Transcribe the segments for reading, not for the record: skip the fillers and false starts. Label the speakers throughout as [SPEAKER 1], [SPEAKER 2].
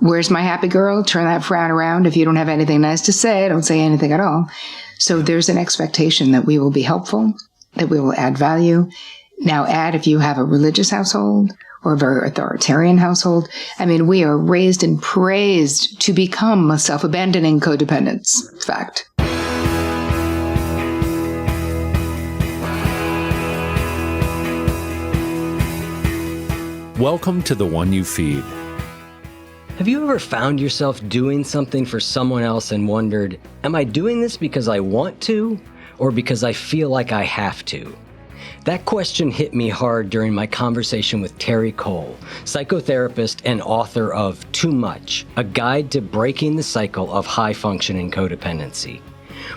[SPEAKER 1] where's my happy girl? Turn that frown around. If you don't have anything nice to say, don't say anything at all. So there's an expectation that we will be helpful, that we will add value. Now add if you have a religious household or a very authoritarian household. I mean, we are raised and praised to become self-abandoning codependents. Fact.
[SPEAKER 2] Welcome to The One You Feed.
[SPEAKER 3] Have you ever found yourself doing something for someone else and wondered, am I doing this because I want to or because I feel like I have to? That question hit me hard during my conversation with Terri Cole, psychotherapist and author of Too Much, a guide to breaking the cycle of high-functioning codependency.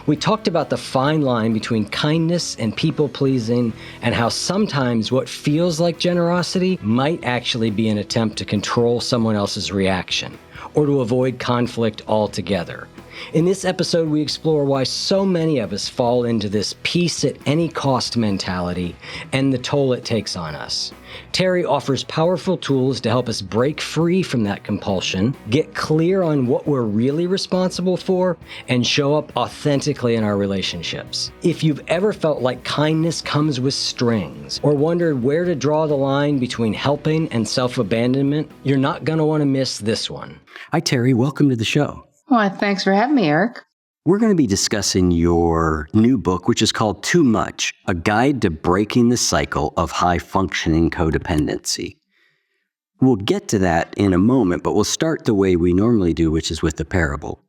[SPEAKER 3] We talked about the fine line between kindness and people-pleasing and how sometimes what feels like generosity might actually be an attempt to control someone else's reaction or to avoid conflict altogether. In this episode, we explore why so many of us fall into this peace at any cost mentality and the toll it takes on us. Terri offers powerful tools to help us break free from that compulsion, get clear on what we're really responsible for, and show up authentically in our relationships. If you've ever felt like kindness comes with strings, or wondered where to draw the line between helping and self-abandonment, you're not going to want to miss this one.
[SPEAKER 4] Hi, Terri. Welcome to the show.
[SPEAKER 1] Well, thanks for having me, Eric.
[SPEAKER 4] We're going to be discussing your new book, which is called Too Much, a guide to breaking the cycle of high-functioning codependency. We'll get to that in a moment, but we'll start the way we normally do, which is with the parable.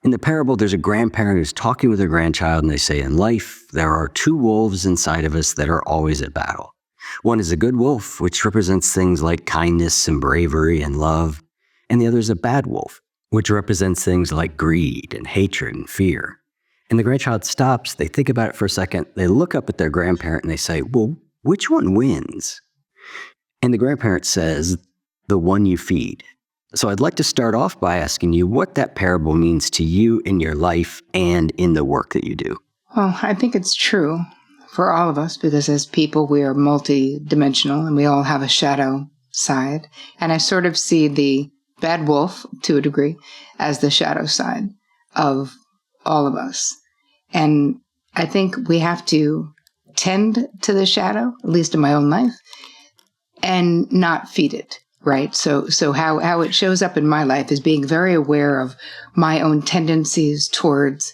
[SPEAKER 4] In the parable, there's a grandparent who's talking with their grandchild, and they say, in life, there are two wolves inside of us that are always at battle. One is a good wolf, which represents things like kindness and bravery and love, and the other is a bad wolf, which represents things like greed and hatred and fear. And the grandchild stops, they think about it for a second, they look up at their grandparent and they say, well, which one wins? And the grandparent says, the one you feed. So I'd like to start off by asking you what that parable means to you in your life and in the work that you do.
[SPEAKER 1] Well, I think it's true for all of us because as people, we are multi-dimensional and we all have a shadow side. And I sort of see the bad wolf, to a degree, as the shadow side of all of us. And I think we have to tend to the shadow, at least in my own life, and not feed it, right? So how it shows up in my life is being very aware of my own tendencies towards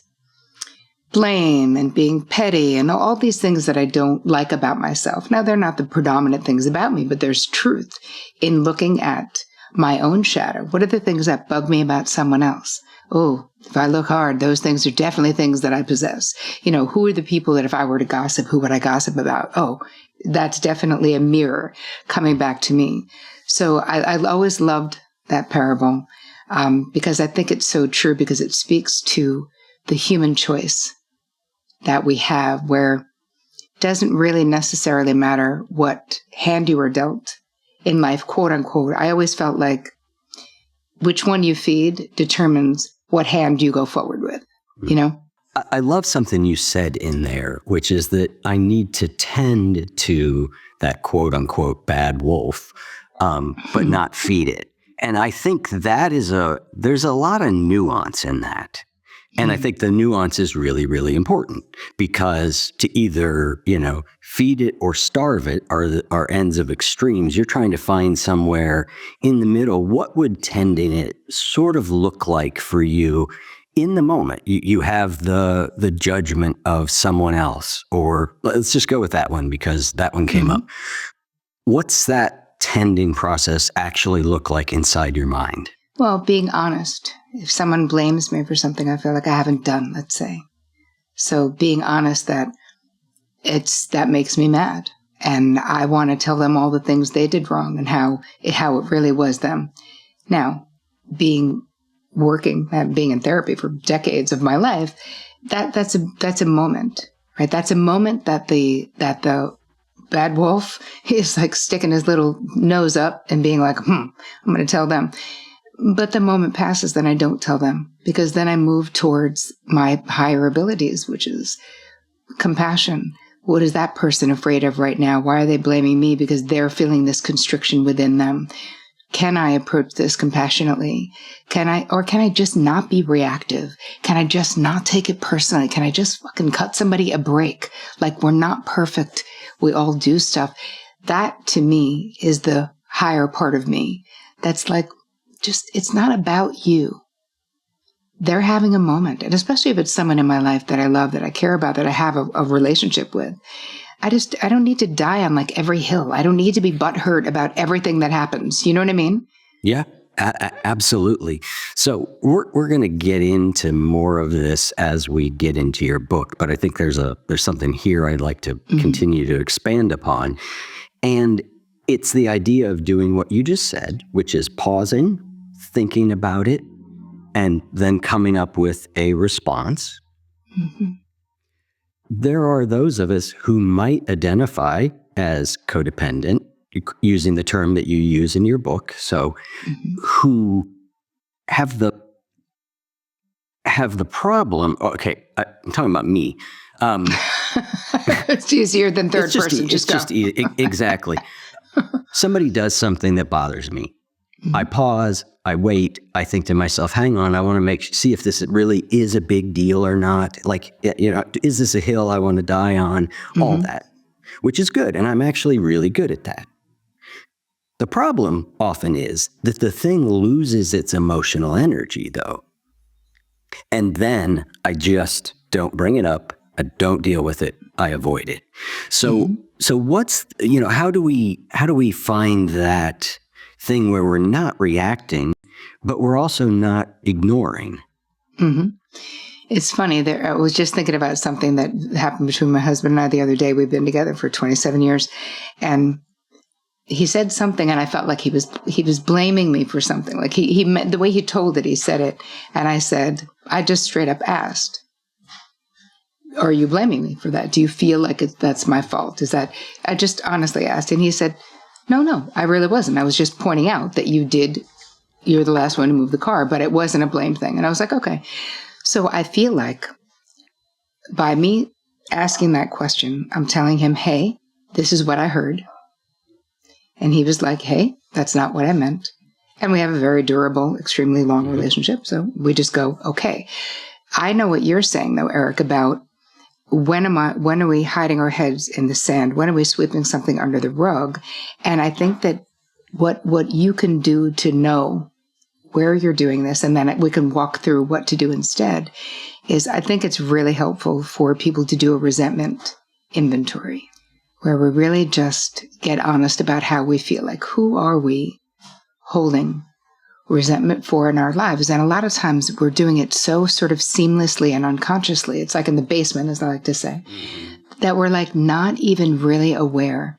[SPEAKER 1] blame and being petty and all these things that I don't like about myself. Now, they're not the predominant things about me, but there's truth in looking at my own shadow. What are the things that bug me about someone else? Oh, if I look hard, those things are definitely things that I possess. You know, who are the people that if I were to gossip, who would I gossip about? Oh, that's definitely a mirror coming back to me. So I always loved that parable because I think it's so true because it speaks to the human choice that we have where it doesn't really necessarily matter what hand you are dealt in life, quote unquote. I always felt like which one you feed determines what hand you go forward with, you know?
[SPEAKER 4] I love something you said in there, which is that I need to tend to that quote unquote bad wolf, but not feed it. And I think that there's a lot of nuance in that. And I think the nuance is really, really important because to either, feed it or starve it are ends of extremes. You're trying to find somewhere in the middle. What would tending it sort of look like for you in the moment? You have the judgment of someone else, or let's just go with that one because that one came up. What's that tending process actually look like inside your mind?
[SPEAKER 1] Well, being honest. If someone blames me for something I feel like I haven't done, let's say. So being honest that makes me mad. And I want to tell them all the things they did wrong and how it really was them. Now, being in therapy for decades of my life, that's a moment, right? That's a moment that the bad wolf is like sticking his little nose up and being like, I'm going to tell them. But the moment passes, then I don't tell them because then I move towards my higher abilities, which is compassion. What is that person afraid of right now? Why are they blaming me? Because they're feeling this constriction within them. Can I approach this compassionately? Can I just not be reactive? Can I just not take it personally? Can I just fucking cut somebody a break? Like, we're not perfect. We all do stuff. That, to me, is the higher part of me. That's like, it's not about you. They're having a moment. And especially if it's someone in my life that I love, that I care about, that I have a relationship with. I don't need to die on like every hill. I don't need to be butthurt about everything that happens. You know what I mean?
[SPEAKER 4] Yeah, absolutely. So we're going to get into more of this as we get into your book, but I think there's something here I'd like to continue to expand upon. And it's the idea of doing what you just said, which is pausing, thinking about it, and then coming up with a response. Mm-hmm. There are those of us who might identify as codependent, using the term that you use in your book. So who have the problem. Okay, I'm talking about me.
[SPEAKER 1] It's easier than third person.
[SPEAKER 4] Exactly. Somebody does something that bothers me. Mm-hmm. I pause, I wait, I think to myself, hang on, I want to see if this really is a big deal or not. Like, is this a hill I want to die on? Mm-hmm. All that, which is good. And I'm actually really good at that. The problem often is that the thing loses its emotional energy, though. And then I just don't bring it up. I don't deal with it. I avoid it. So what's, how do we find that thing where we're not reacting, but we're also not ignoring?
[SPEAKER 1] Mm-hmm. It's funny. I was just thinking about something that happened between my husband and I the other day. We've been together for 27 years, and he said something, and I felt like he was blaming me for something. Like he meant the way he told it. He said it, and I just straight up asked, "Are you blaming me for that? Do you feel like that's my fault? Is that?" I just honestly asked, and he said, No, I really wasn't. I was just pointing out that you're the last one to move the car, but it wasn't a blame thing. And I was like, okay. So I feel like by me asking that question, I'm telling him, hey, this is what I heard. And he was like, hey, that's not what I meant. And we have a very durable, extremely long relationship. So we just go, okay. I know what you're saying, though, Eric, about when are we hiding our heads in the sand? When are we sweeping something under the rug? And I think that what you can do to know where you're doing this, and then we can walk through what to do instead, is I think it's really helpful for people to do a resentment inventory, where we really just get honest about how we feel. Like, who are we holding resentment for in our lives? And a lot of times we're doing it so sort of seamlessly and unconsciously. It's like in the basement, as I like to say, that we're like not even really aware.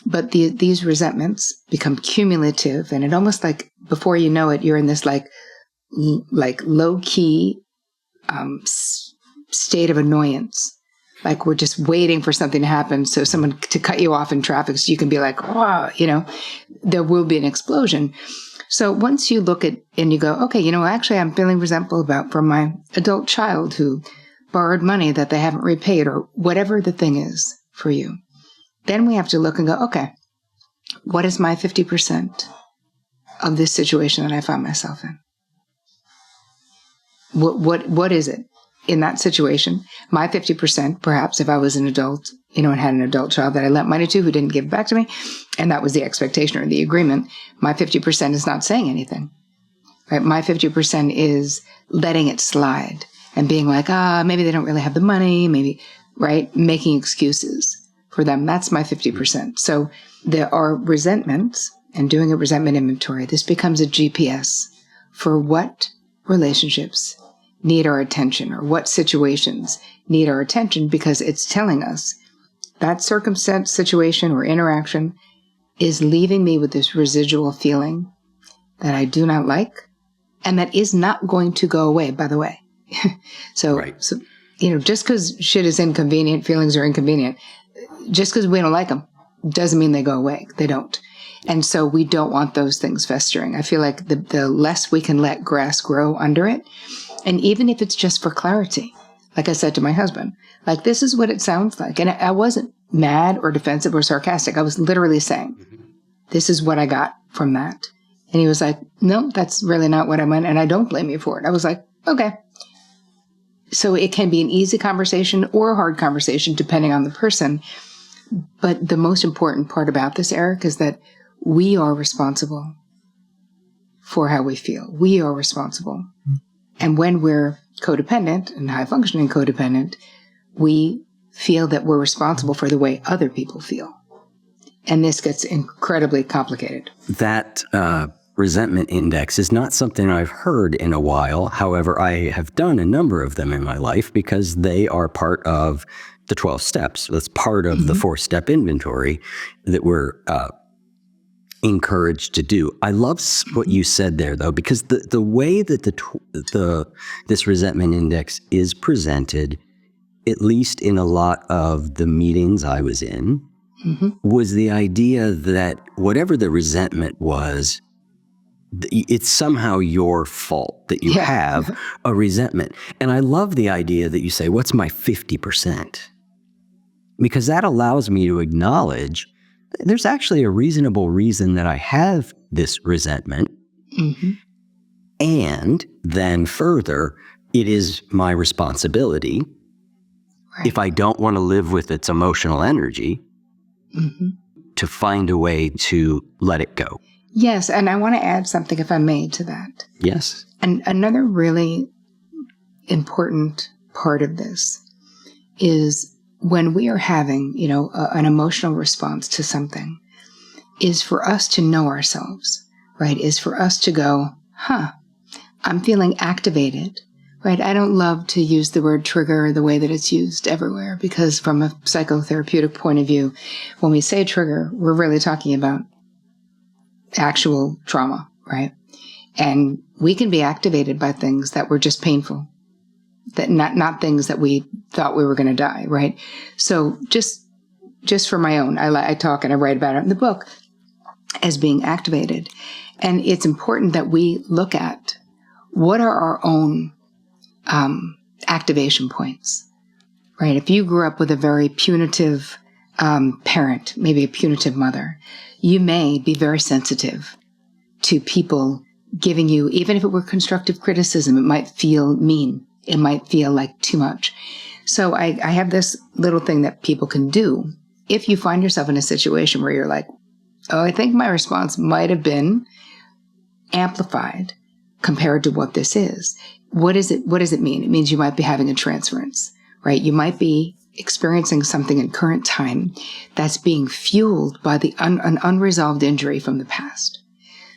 [SPEAKER 1] But these resentments become cumulative, and it almost like before you know it, you're in this like low key state of annoyance. Like, we're just waiting for something to happen, so someone to cut you off in traffic, so you can be like, wow, there will be an explosion. So once you look at and you go, okay, actually I'm feeling resentful from my adult child who borrowed money that they haven't repaid, or whatever the thing is for you. Then we have to look and go, okay, what is my 50% of this situation that I found myself in? What is it in that situation? My 50%, perhaps if I was an adult, and had an adult child that I lent money to who didn't give it back to me, and that was the expectation or the agreement, my 50% is not saying anything. Right? My 50% is letting it slide and being like, maybe they don't really have the money, maybe, right? Making excuses for them. That's my 50%. So there are resentments, and doing a resentment inventory, this becomes a GPS for what relationships need our attention, or what situations need our attention, because it's telling us that circumstance, situation, or interaction is leaving me with this residual feeling that I do not like, and that is not going to go away, by the way. So, just because shit is inconvenient, feelings are inconvenient, just because we don't like them doesn't mean they go away. They don't. And so we don't want those things festering. I feel like the less we can let grass grow under it, and even if it's just for clarity, like I said to my husband, like, this is what it sounds like. And I wasn't mad or defensive or sarcastic. I was literally saying, this is what I got from that. And he was like, no, that's really not what I meant, and I don't blame you for it. I was like, okay. So it can be an easy conversation or a hard conversation, depending on the person. But the most important part about this, Eric, is that we are responsible for how we feel. We are responsible. And when we're codependent and high-functioning codependent, we feel that we're responsible for the way other people feel. And this gets incredibly complicated.
[SPEAKER 4] That resentment index is not something I've heard in a while. However, I have done a number of them in my life because they are part of the 12 steps. That's part of the 4-step inventory that we're encouraged to do. I love what you said there, though, because the way that this resentment index is presented, at least in a lot of the meetings I was in, was the idea that whatever the resentment was, it's somehow your fault that you have a resentment. And I love the idea that you say, what's my 50%? Because that allows me to acknowledge there's actually a reasonable reason that I have this resentment. And then further, it is my responsibility, if I don't want to live with its emotional energy, to find a way to let it go.
[SPEAKER 1] Yes, and I want to add something, if I may, to that.
[SPEAKER 4] Yes.
[SPEAKER 1] And another really important part of this is when we are having, an emotional response to something, is for us to know ourselves, right? Is for us to go, I'm feeling activated, right? I don't love to use the word trigger the way that it's used everywhere, because from a psychotherapeutic point of view, when we say trigger, we're really talking about actual trauma, right? And we can be activated by things that were just painful, that not things that we thought we were going to die, right? So just for my own, I talk and I write about it in the book as being activated. And it's important that we look at what are our own activation points, right? If you grew up with a very punitive parent, maybe a punitive mother, you may be very sensitive to people giving you, even if it were constructive criticism, it might feel mean. It might feel like too much. So I have this little thing that people can do. If you find yourself in a situation where you're like, oh, I think my response might have been amplified compared to what this is. What does it mean? It means you might be having a transference, right? You might be experiencing something in current time that's being fueled by an unresolved injury from the past.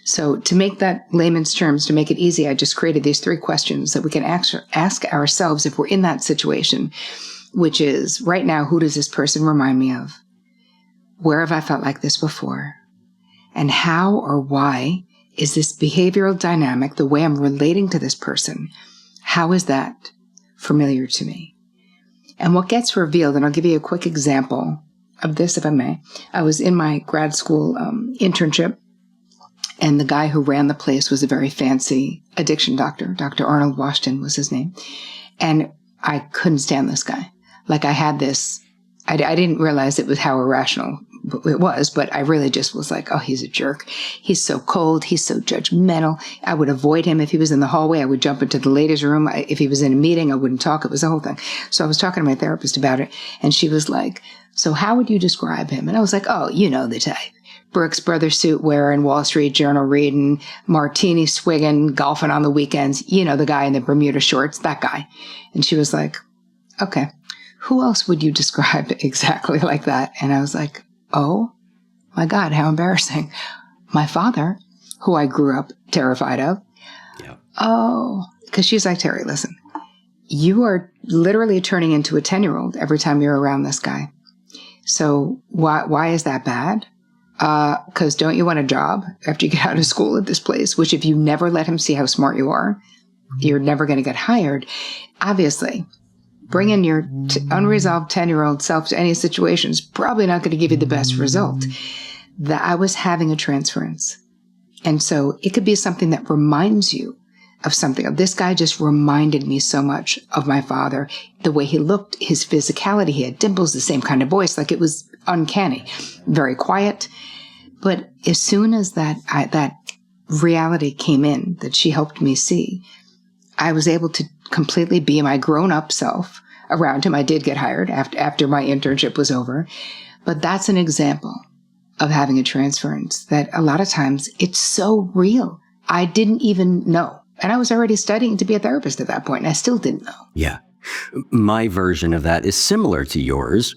[SPEAKER 1] So to make that layman's terms, to make it easy, I just created these 3 questions that we can ask ourselves if we're in that situation, which is, right now, who does this person remind me of? Where have I felt like this before? And how or why is this behavioral dynamic, the way I'm relating to this person, how is that familiar to me? And what gets revealed, and I'll give you a quick example of this, if I may. I was in my grad school internship, and the guy who ran the place was a very fancy addiction doctor. Dr. Arnold Washington was his name. And I couldn't stand this guy. Like, I had this, I didn't realize it was how irrational it was, but I really just was like, oh, he's a jerk. He's so cold. He's so judgmental. I would avoid him. If he was in the hallway, I would jump into the ladies' room. If he was in a meeting, I wouldn't talk. It was the whole thing. So I was talking to my therapist about it, and she was like, so how would you describe him? And I was like, oh, you know the type. Brooks Brothers suit wearing, Wall Street Journal reading, martini swigging, golfing on the weekends. You know, the guy in the Bermuda shorts, that guy. And she was like, okay, who else would you describe exactly like that? And I was like, oh my God, how embarrassing. My father, who I grew up terrified of. Yeah. Oh, because she's like, Terri, listen, you are literally turning into a 10-year-old every time you're around this guy. So why is that bad? Because don't you want a job after you get out of school at this place, which if you never let him see how smart you are, you're never going to get hired. Obviously, bringing your unresolved 10-year-old self to any situation is probably not going to give you the best result. That I was having a transference. And so it could be something that reminds you of something. This guy just reminded me so much of my father. The way he looked, his physicality, he had dimples, the same kind of voice, like it was uncanny. Very quiet. But as soon as that reality came in that she helped me see, I was able to completely be my grown-up self around him. I did get hired after my internship was over. But that's an example of having a transference that a lot of times it's so real. I didn't even know. And I was already studying to be a therapist at that point, and I still didn't know.
[SPEAKER 4] Yeah. My version of that is similar to yours,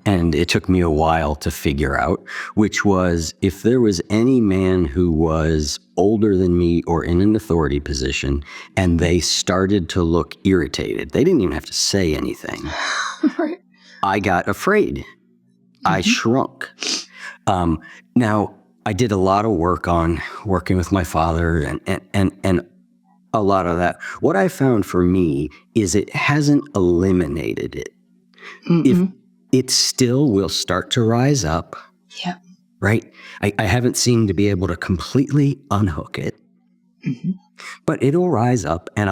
[SPEAKER 4] and it took me a while to figure out, which was if there was any man who was older than me or in an authority position, and they started to look irritated, they didn't even have to say anything.
[SPEAKER 1] Right.
[SPEAKER 4] I got afraid. I shrunk. Now, I did a lot of work on working with my father and a lot of that. What I found for me is it hasn't eliminated it. If it still will start to rise up,
[SPEAKER 1] Yeah.
[SPEAKER 4] right? I haven't seemed to be able to completely unhook it, but it'll rise up and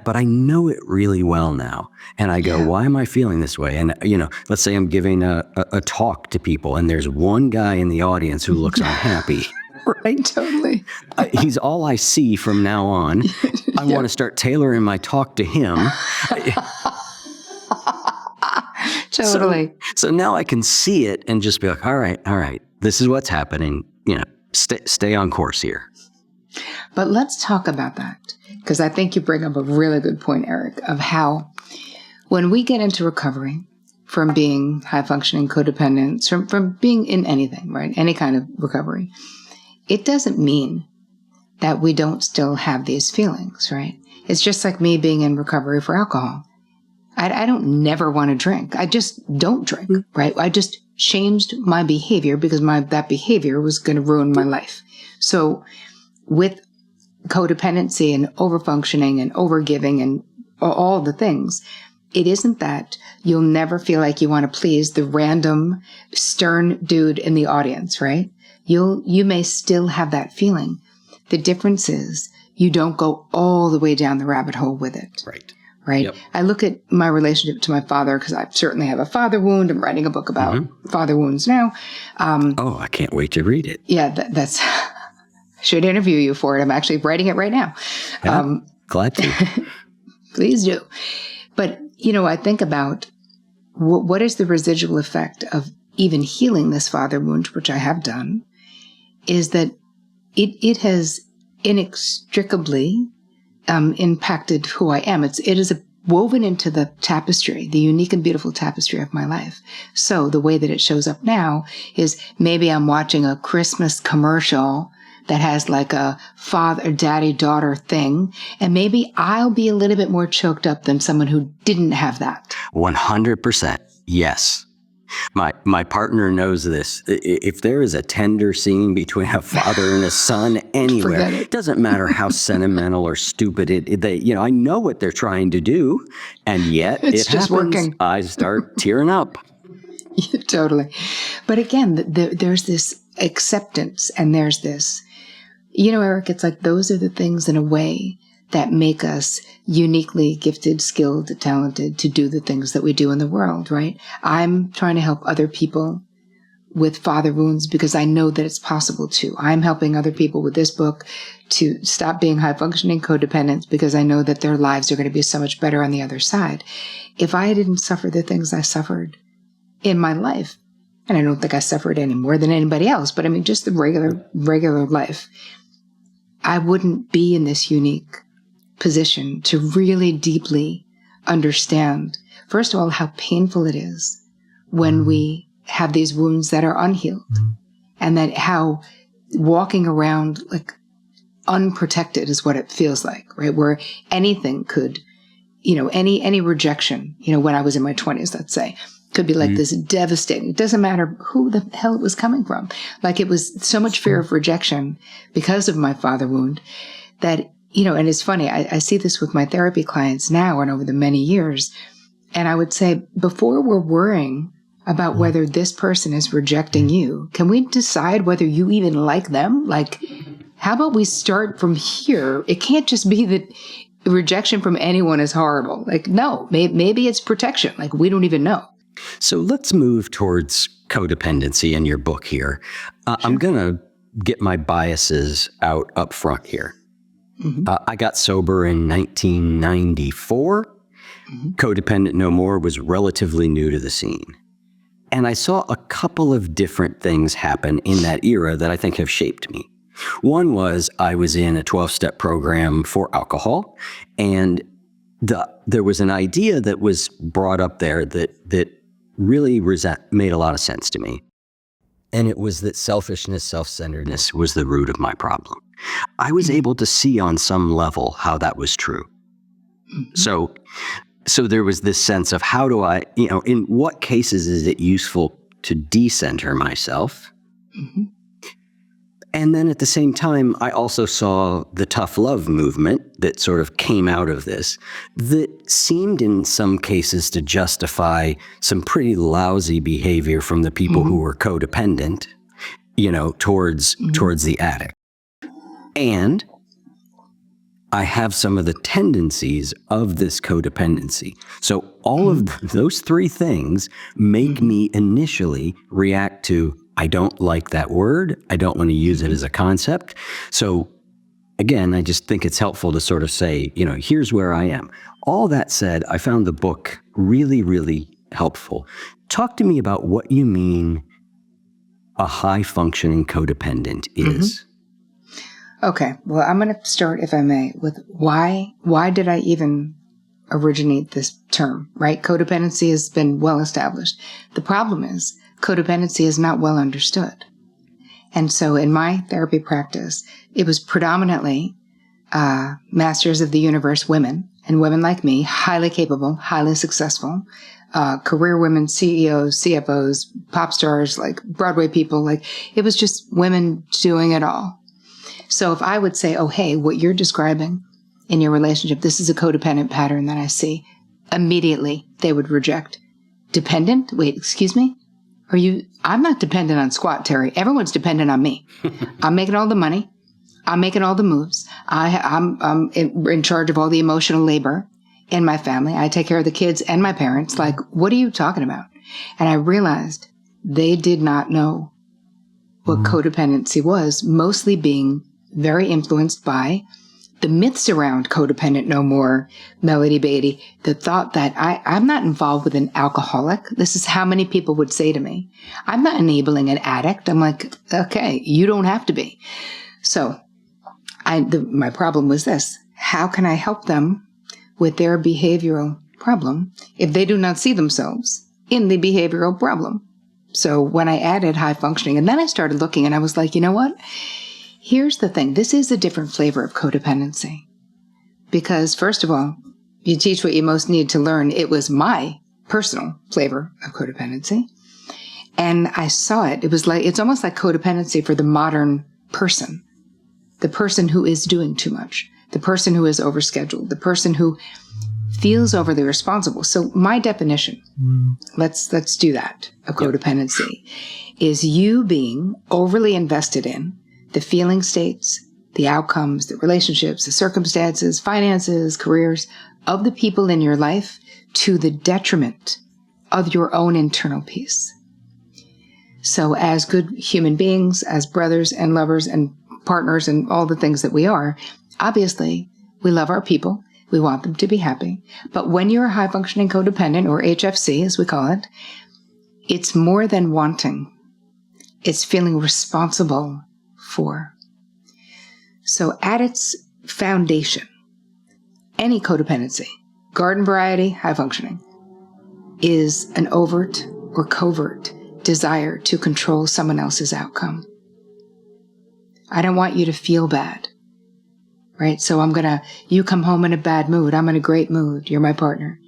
[SPEAKER 4] but I know it really well now. And I go, why am I feeling this way? And, let's say I'm giving a talk to people and there's one guy in the audience who looks unhappy.
[SPEAKER 1] Right, totally.
[SPEAKER 4] He's all I see from now on. I want to start tailoring my talk to him.
[SPEAKER 1] Totally.
[SPEAKER 4] So now I can see it and just be like, all right, this is what's happening. Stay on course here.
[SPEAKER 1] But let's talk about that, because I think you bring up a really good point, Eric, of how when we get into recovery from being high-functioning codependents, from being in anything, right, any kind of recovery, it doesn't mean that we don't still have these feelings, right? It's just like me being in recovery for alcohol. I don't never want to drink. I just don't drink, right? I just changed my behavior because that behavior was going to ruin my life. So with codependency and overfunctioning and overgiving and all the things, it isn't that you'll never feel like you want to please the random stern dude in the audience, right? You may still have that feeling. The difference is you don't go all the way down the rabbit hole with it. Right? Yep. I look at my relationship to my father because I certainly have a father wound. I'm writing a book about father wounds now.
[SPEAKER 4] I can't wait to read it.
[SPEAKER 1] Yeah, that's... I should interview you for it. I'm actually writing it right now.
[SPEAKER 4] Yeah, glad to.
[SPEAKER 1] Please do. But, I think about what is the residual effect of even healing this father wound, which I have done, is that it has inextricably impacted who I am. It is woven into the tapestry, the unique and beautiful tapestry of my life. So the way that it shows up now is maybe I'm watching a Christmas commercial that has like a father, daddy, daughter thing, and maybe I'll be a little bit more choked up than someone who didn't have that.
[SPEAKER 4] 100%. Yes. My partner knows this. If there is a tender scene between a father and a son anywhere, it doesn't matter how sentimental or stupid I know what they're trying to do, and yet
[SPEAKER 1] it's just working.
[SPEAKER 4] I start tearing up.
[SPEAKER 1] Yeah, totally. But again, there's this acceptance, and there's this, Eric, it's like those are the things in a way that make us uniquely gifted, skilled, talented to do the things that we do in the world, right? I'm trying to help other people with father wounds because I know that it's possible too. I'm helping other people with this book to stop being high-functioning codependents because I know that their lives are going to be so much better on the other side. If I didn't suffer the things I suffered in my life, and I don't think I suffered any more than anybody else, but I mean just the regular life, I wouldn't be in this unique position to really deeply understand, first of all, how painful it is when we have these wounds that are unhealed, and that how walking around like unprotected is what it feels like, right? Where anything could, any rejection, when I was in my 20s, let's say, could be like this devastating. It doesn't matter who the hell it was coming from. Like it was so much fear of rejection because of my father wound that, and it's funny, I see this with my therapy clients now and over the many years. And I would say, before we're worrying about whether this person is rejecting you, can we decide whether you even like them? Like, how about we start from here? It can't just be that rejection from anyone is horrible. Like, no, maybe it's protection. Like, we don't even know.
[SPEAKER 4] So let's move towards codependency in your book here. Sure. I'm going to get my biases out up front here. I got sober in 1994. Codependent No More was relatively new to the scene. And I saw a couple of different things happen in that era that I think have shaped me. One was I was in a 12-step program for alcohol, and there was an idea that was brought up there that really made a lot of sense to me. And it was that selfishness, self-centeredness was the root of my problem. I was able to see on some level how that was true. So there was this sense of how do I, in what cases is it useful to decenter myself? And then at the same time, I also saw the tough love movement that sort of came out of this that seemed in some cases to justify some pretty lousy behavior from the people who were codependent, towards the addict. And I have some of the tendencies of this codependency. So all of those three things make me initially react to, I don't like that word. I don't want to use it as a concept. So again, I just think it's helpful to sort of say, here's where I am. All that said, I found the book really, really helpful. Talk to me about what you mean a high-functioning codependent is.
[SPEAKER 1] Okay, well, I'm going to start, if I may, with why did I even originate this term, right? Codependency has been well established. The problem is codependency is not well understood. And so in my therapy practice, it was predominantly masters of the universe women, and women like me, highly capable, highly successful, career women, CEOs, CFOs, pop stars, like Broadway people, like it was just women doing it all. So if I would say, oh, hey, what you're describing in your relationship, this is a codependent pattern that I see, immediately they would reject. Dependent? Wait, excuse me? I'm not dependent on squat, Terry. Everyone's dependent on me. I'm making all the money. I'm making all the moves. I'm in charge of all the emotional labor in my family. I take care of the kids and my parents. Like, what are you talking about? And I realized they did not know what codependency was, mostly being very influenced by the myths around Codependent No More, Melody Beatty, the thought that I'm not involved with an alcoholic. This is how many people would say to me, I'm not enabling an addict. I'm like, okay, you don't have to be. So my problem was this. How can I help them with their behavioral problem if they do not see themselves in the behavioral problem? So when I added high functioning, and then I started looking and I was like, you know what? Here's the thing. This is a different flavor of codependency. Because first of all, you teach what you most need to learn. It was my personal flavor of codependency. And I saw it. It's almost like codependency for the modern person. The person who is doing too much. The person who is overscheduled. The person who feels overly responsible. So my definition, let's do that, of codependency, is you being overly invested in the feeling states, the outcomes, the relationships, the circumstances, finances, careers of the people in your life to the detriment of your own internal peace. So as good human beings, as brothers and lovers and partners and all the things that we are, obviously we love our people. We want them to be happy. But when you're a high-functioning codependent, or HFC as we call it, it's more than wanting. It's feeling responsible for. So at its foundation, any codependency, garden variety, high functioning, is an overt or covert desire to control someone else's outcome. I don't want you to feel bad, right? So you come home in a bad mood. I'm in a great mood. You're my partner.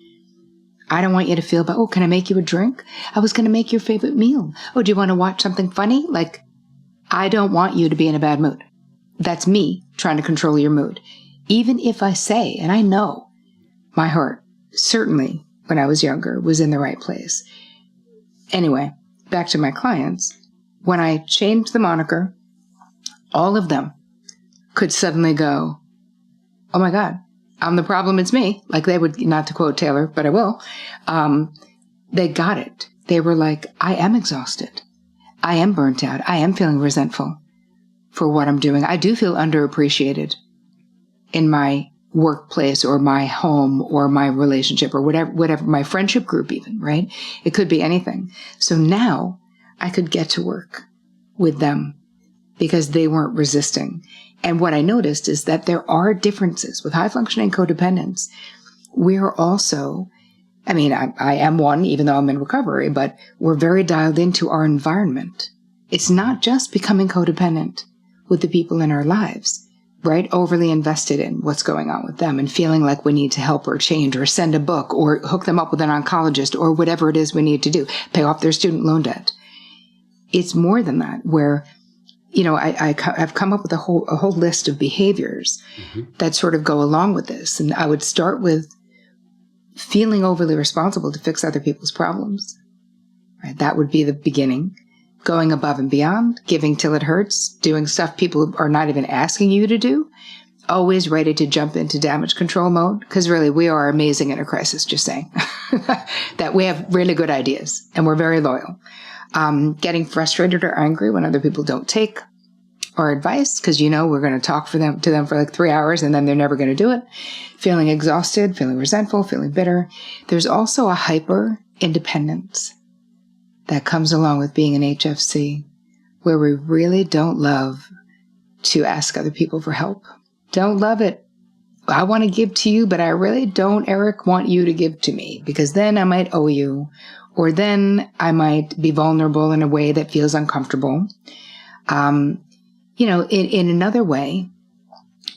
[SPEAKER 1] I don't want you to feel bad. Oh, can I make you a drink? I was going to make your favorite meal. Oh, do you want to watch something funny? Like, I don't want you to be in a bad mood. That's me trying to control your mood. Even if I say, and I know my heart, certainly when I was younger, was in the right place. Anyway, back to my clients. When I changed the moniker, all of them could suddenly go, oh my God, I'm the problem, it's me. Like they would, not to quote Taylor, but I will. They got it. They were like, I am exhausted. I am burnt out. I am feeling resentful. for what I'm doing. I do feel underappreciated in my workplace or my home or my relationship or whatever, my friendship group even, right? It could be anything. So now I could get to work with them because they weren't resisting. And what I noticed is that there are differences with high functioning codependents. We're also, I mean, I am one, even though I'm in recovery, but we're very dialed into our environment. It's not just becoming codependent with the people in our lives, right? Overly invested in what's going on with them and feeling like we need to help or change or send a book or hook them up with an oncologist or whatever it is we need to do, pay off their student loan debt. It's more than that, where, you know, I've come up with a whole list of behaviors that sort of go along with this. And I would start with feeling overly responsible to fix other people's problems. Right? That would be the beginning. Going above and beyond, giving till it hurts, doing stuff people are not even asking you to do, always ready to jump into damage control mode, because really we are amazing in a crisis, just saying. That we have really good ideas and we're very loyal. Getting frustrated or angry when other people don't take our advice, because, you know, we're going to talk to them for like 3 hours and then they're never going to do it. Feeling exhausted, feeling resentful, feeling bitter. There's also a hyper independence that comes along with being an HFC, where we really don't love to ask other people for help. Don't love it. I want to give to you, but I really don't, Eric, want you to give to me, because then I might owe you, or then I might be vulnerable in a way that feels uncomfortable. You know, in another way,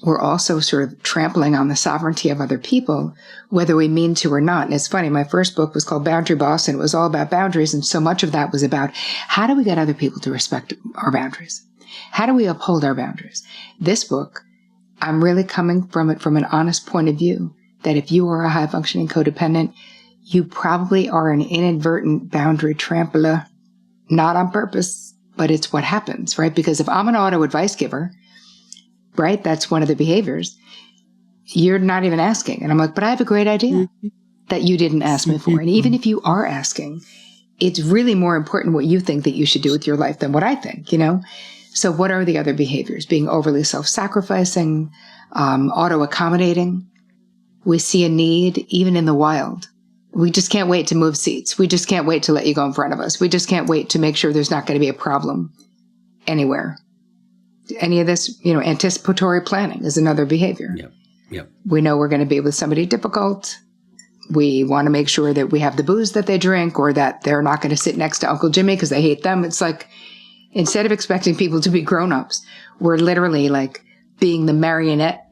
[SPEAKER 1] we're also sort of trampling on the sovereignty of other people, whether we mean to or not. And it's funny, my first book was called Boundary Boss, and it was all about boundaries. And so much of that was about how do we get other people to respect our boundaries? How do we uphold our boundaries? This book, I'm really coming from it from an honest point of view, that if you are a high-functioning codependent, you probably are an inadvertent boundary trampler, not on purpose, but it's what happens, right? Because if I'm an auto advice giver, right, that's one of the behaviors, you're not even asking. And I'm like, but I have a great idea that you didn't ask me for. And even if you are asking, it's really more important what you think that you should do with your life than what I think, you know? So what are the other behaviors? Being overly self-sacrificing, auto-accommodating. We see a need even in the wild. We just can't wait to move seats. We just can't wait to let you go in front of us. We just can't wait to make sure there's not going to be a problem anywhere. Any of this, you know, anticipatory planning is another behavior.
[SPEAKER 4] Yep.
[SPEAKER 1] We know we're going to be with somebody difficult. We want to make sure that we have the booze that they drink, or that they're not going to sit next to Uncle Jimmy because they hate them. It's like, instead of expecting people to be grown-ups, we're literally like being the marionette,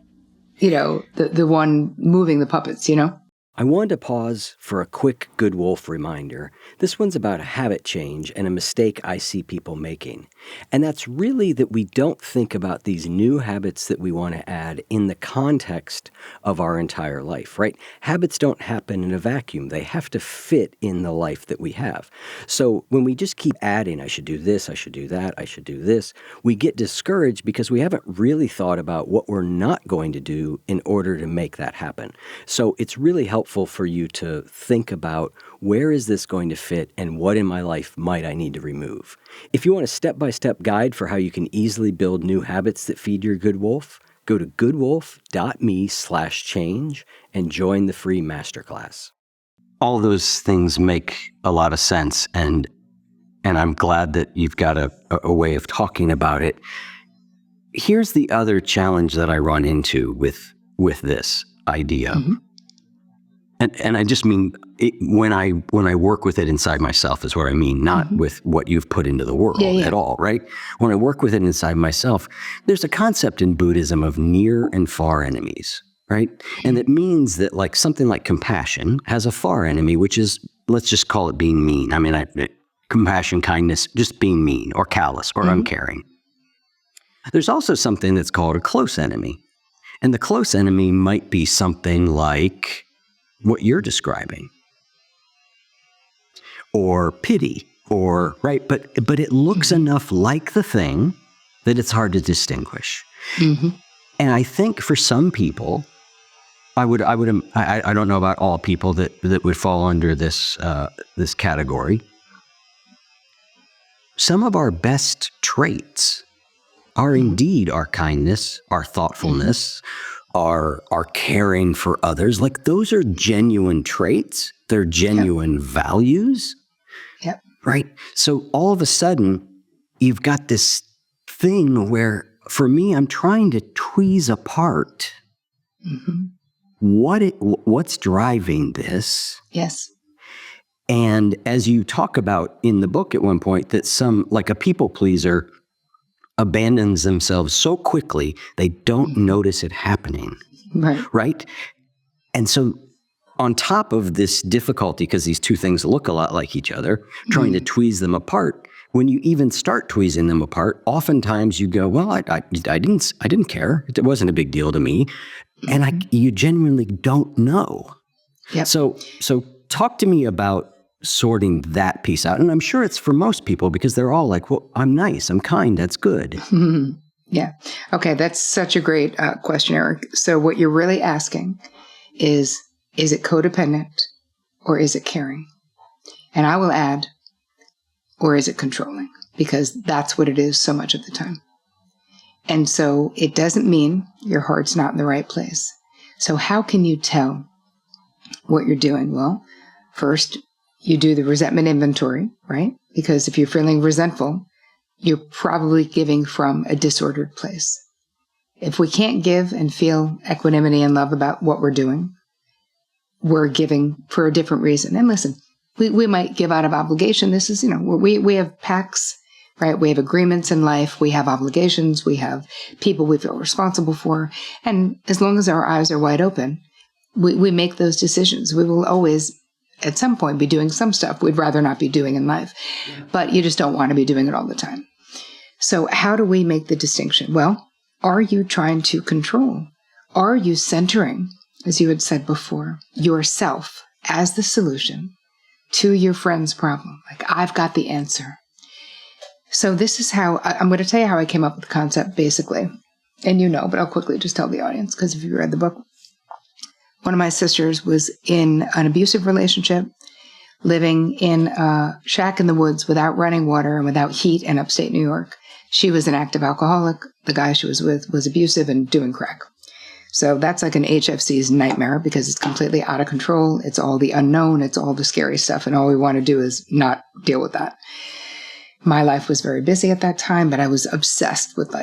[SPEAKER 1] you know, the one moving the puppets, you know?
[SPEAKER 3] I wanted to pause for a quick Good Wolf reminder. This one's about a habit change and a mistake I see people making. And that's really that we don't think about these new habits that we want to add in the context of our entire life, right? Habits don't happen in a vacuum. They have to fit in the life that we have. So when we just keep adding, I should do this, I should do that, I should do this, we get discouraged because we haven't really thought about what we're not going to do in order to make that happen. So it's really helpful for you to think about, where is this going to fit and what in my life might I need to remove? If you want a step-by-step guide for how you can easily build new habits that feed your good wolf, go to goodwolf.me/change and join the free masterclass.
[SPEAKER 4] All those things make a lot of sense, and I'm glad that you've got a way of talking about it. Here's the other challenge that I run into with this idea. Mm-hmm. And I just mean when I work with it inside myself is what I mean, not with what you've put into the world at all, right? When I work with it inside myself, there's a concept in Buddhism of near and far enemies, right? And it means that like something like compassion has a far enemy, which is, let's just call it being mean. I mean, compassion, kindness, just being mean or callous or uncaring. There's also something that's called a close enemy. And the close enemy might be something like what you're describing, or pity, or right, but it looks enough like the thing that it's hard to distinguish. Mm-hmm. And I think for some people, I don't know about all people that would fall under this category. Some of our best traits are indeed our kindness, our thoughtfulness, our caring for others. Like those are genuine traits. They're genuine values.
[SPEAKER 1] Yep.
[SPEAKER 4] Right? So all of a sudden, you've got this thing where, for me, I'm trying to tweeze apart what's driving this.
[SPEAKER 1] Yes.
[SPEAKER 4] And as you talk about in the book at one point, that like a people pleaser abandons themselves so quickly, they don't notice it happening.
[SPEAKER 1] Right.
[SPEAKER 4] Right? And so on top of this difficulty, because these two things look a lot like each other, trying to tweeze them apart, when you even start tweezing them apart, oftentimes you go, well, I didn't care. It wasn't a big deal to me. And you genuinely don't know.
[SPEAKER 1] Yep.
[SPEAKER 4] So talk to me about sorting that piece out. And I'm sure it's for most people because they're all like, well, I'm nice, I'm kind, that's good.
[SPEAKER 1] Yeah. Okay, that's such a great question, Eric. So what you're really asking is it codependent or is it caring? And I will add, or is it controlling? Because that's what it is so much of the time. And so it doesn't mean your heart's not in the right place. So how can you tell what you're doing? Well, first, you do the resentment inventory, right? Because if you're feeling resentful, you're probably giving from a disordered place. If we can't give and feel equanimity and love about what we're doing, we're giving for a different reason. And listen, we might give out of obligation. This is, we have pacts, right? We have agreements in life. We have obligations. We have people we feel responsible for. And as long as our eyes are wide open, we make those decisions. We will always, at some point, be doing some stuff we'd rather not be doing in life. Yeah. But you just don't want to be doing it all the time. So how do we make the distinction? Well, are you trying to control? Are you centering, as you had said before, yourself as the solution to your friend's problem? Like, I've got the answer. So this is how, I'm going to tell you how I came up with the concept, basically. And but I'll quickly just tell the audience, because if you read the book, one of my sisters was in an abusive relationship, living in a shack in the woods without running water and without heat in upstate New York. She was an active alcoholic. The guy she was with was abusive and doing crack. So that's like an HFC's nightmare because it's completely out of control. It's all the unknown. It's all the scary stuff. And all we want to do is not deal with that. My life was very busy at that time, but I was obsessed with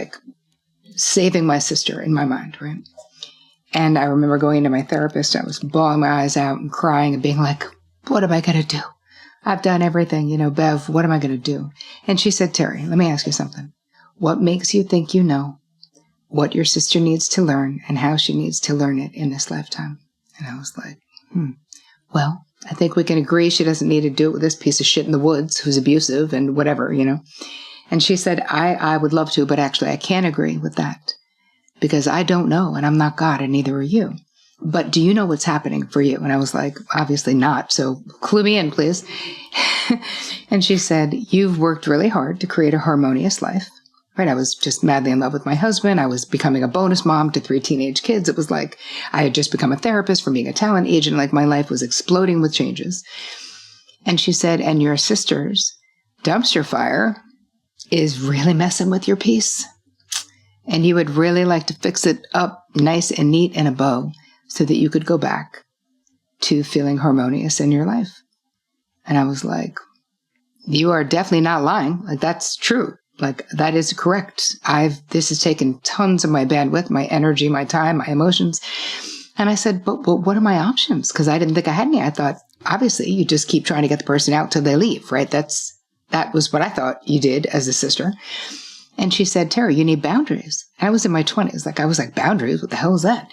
[SPEAKER 1] saving my sister in my mind, right? And I remember going to my therapist. I was bawling my eyes out and crying and being like, what am I going to do? I've done everything, Bev, what am I going to do? And she said, Terri, let me ask you something. What makes you think you know what your sister needs to learn and how she needs to learn it in this lifetime? And I was like, well, I think we can agree she doesn't need to do it with this piece of shit in the woods who's abusive and whatever, And she said, I would love to, but actually I can't agree with that because I don't know and I'm not God and neither are you. But do you know what's happening for you? And I was like, obviously not. So clue me in, please. And she said, you've worked really hard to create a harmonious life. Right? I was just madly in love with my husband. I was becoming a bonus mom to 3 teenage kids. It was like I had just become a therapist from being a talent agent. Like my life was exploding with changes. And she said, and your sister's dumpster fire is really messing with your peace. And you would really like to fix it up nice and neat in a bow so that you could go back to feeling harmonious in your life. And I was like, you are definitely not lying. Like, that's true. Like, that is correct. This has taken tons of my bandwidth, my energy, my time, my emotions. And I said, but what are my options? Because I didn't think I had any. I thought, obviously, you just keep trying to get the person out till they leave, right? That was what I thought you did as a sister. And she said, Terri, you need boundaries. And I was in my 20s. I was like, boundaries? What the hell is that?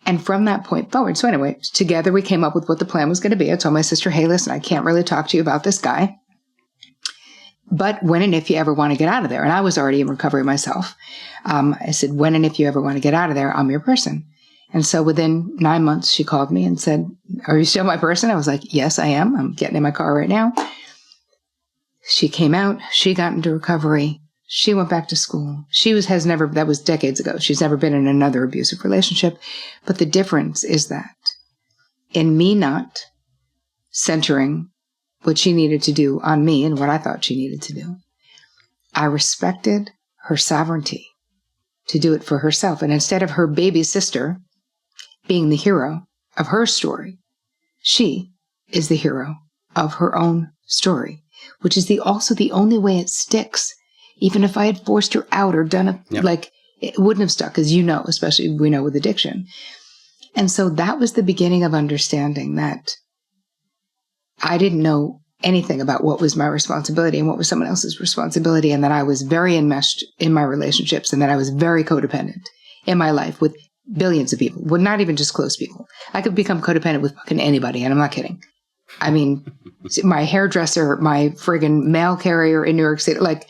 [SPEAKER 1] And from that point forward, so anyway, together we came up with what the plan was going to be. I told my sister, hey, listen, I can't really talk to you about this guy. But when and if you ever want to get out of there, and I was already in recovery myself, I said, when and if you ever want to get out of there, I'm your person. And so within 9 months, she called me and said, are you still my person? I was like, yes, I am. I'm getting in my car right now. She came out. She got into recovery. She went back to school. That was decades ago. She's never been in another abusive relationship. But the difference is that in me not centering what she needed to do on me and what I thought she needed to do, I respected her sovereignty to do it for herself. And instead of her baby sister being the hero of her story, she is the hero of her own story, which is also the only way it sticks. Even if I had forced her out or done it, like, it wouldn't have stuck, as you know, especially we know with addiction. And so that was the beginning of understanding that I didn't know anything about what was my responsibility and what was someone else's responsibility, and that I was very enmeshed in my relationships, and that I was very codependent in my life with billions of people, well, not even just close people. I could become codependent with fucking anybody, and I'm not kidding. I mean, my hairdresser, my friggin' mail carrier in New York City, like,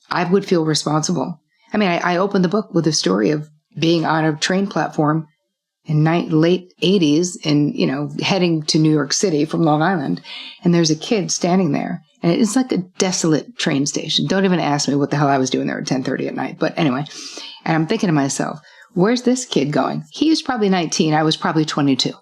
[SPEAKER 1] I would feel responsible. I mean, I opened the book with a story of being on a train platform in late 80s and, heading to New York City from Long Island. And there's a kid standing there. And it's like a desolate train station. Don't even ask me what the hell I was doing there at 10:30 at night. But anyway, and I'm thinking to myself, where's this kid going? He was probably 19. I was probably 22.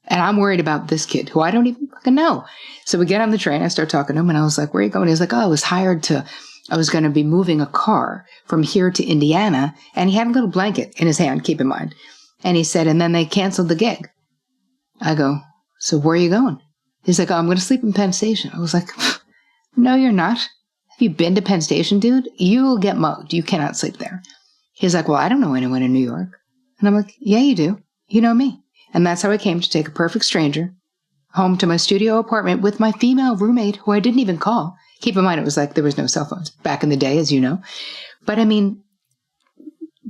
[SPEAKER 1] And I'm worried about this kid who I don't even fucking know. So we get on the train. I start talking to him and I was like, where are you going? He's like, I was going to be moving a car from here to Indiana. And he had a little blanket in his hand, keep in mind. And he said, and then they canceled the gig. I go, so where are you going? He's like, oh, I'm going to sleep in Penn Station. I was like, no, you're not. Have you been to Penn Station, dude? You will get mugged. You cannot sleep there. He's like, well, I don't know anyone in New York. And I'm like, yeah, you do. You know me. And that's how I came to take a perfect stranger home to my studio apartment with my female roommate, who I didn't even call. Keep in mind, it was like there was no cell phones back in the day, as you know. But I mean,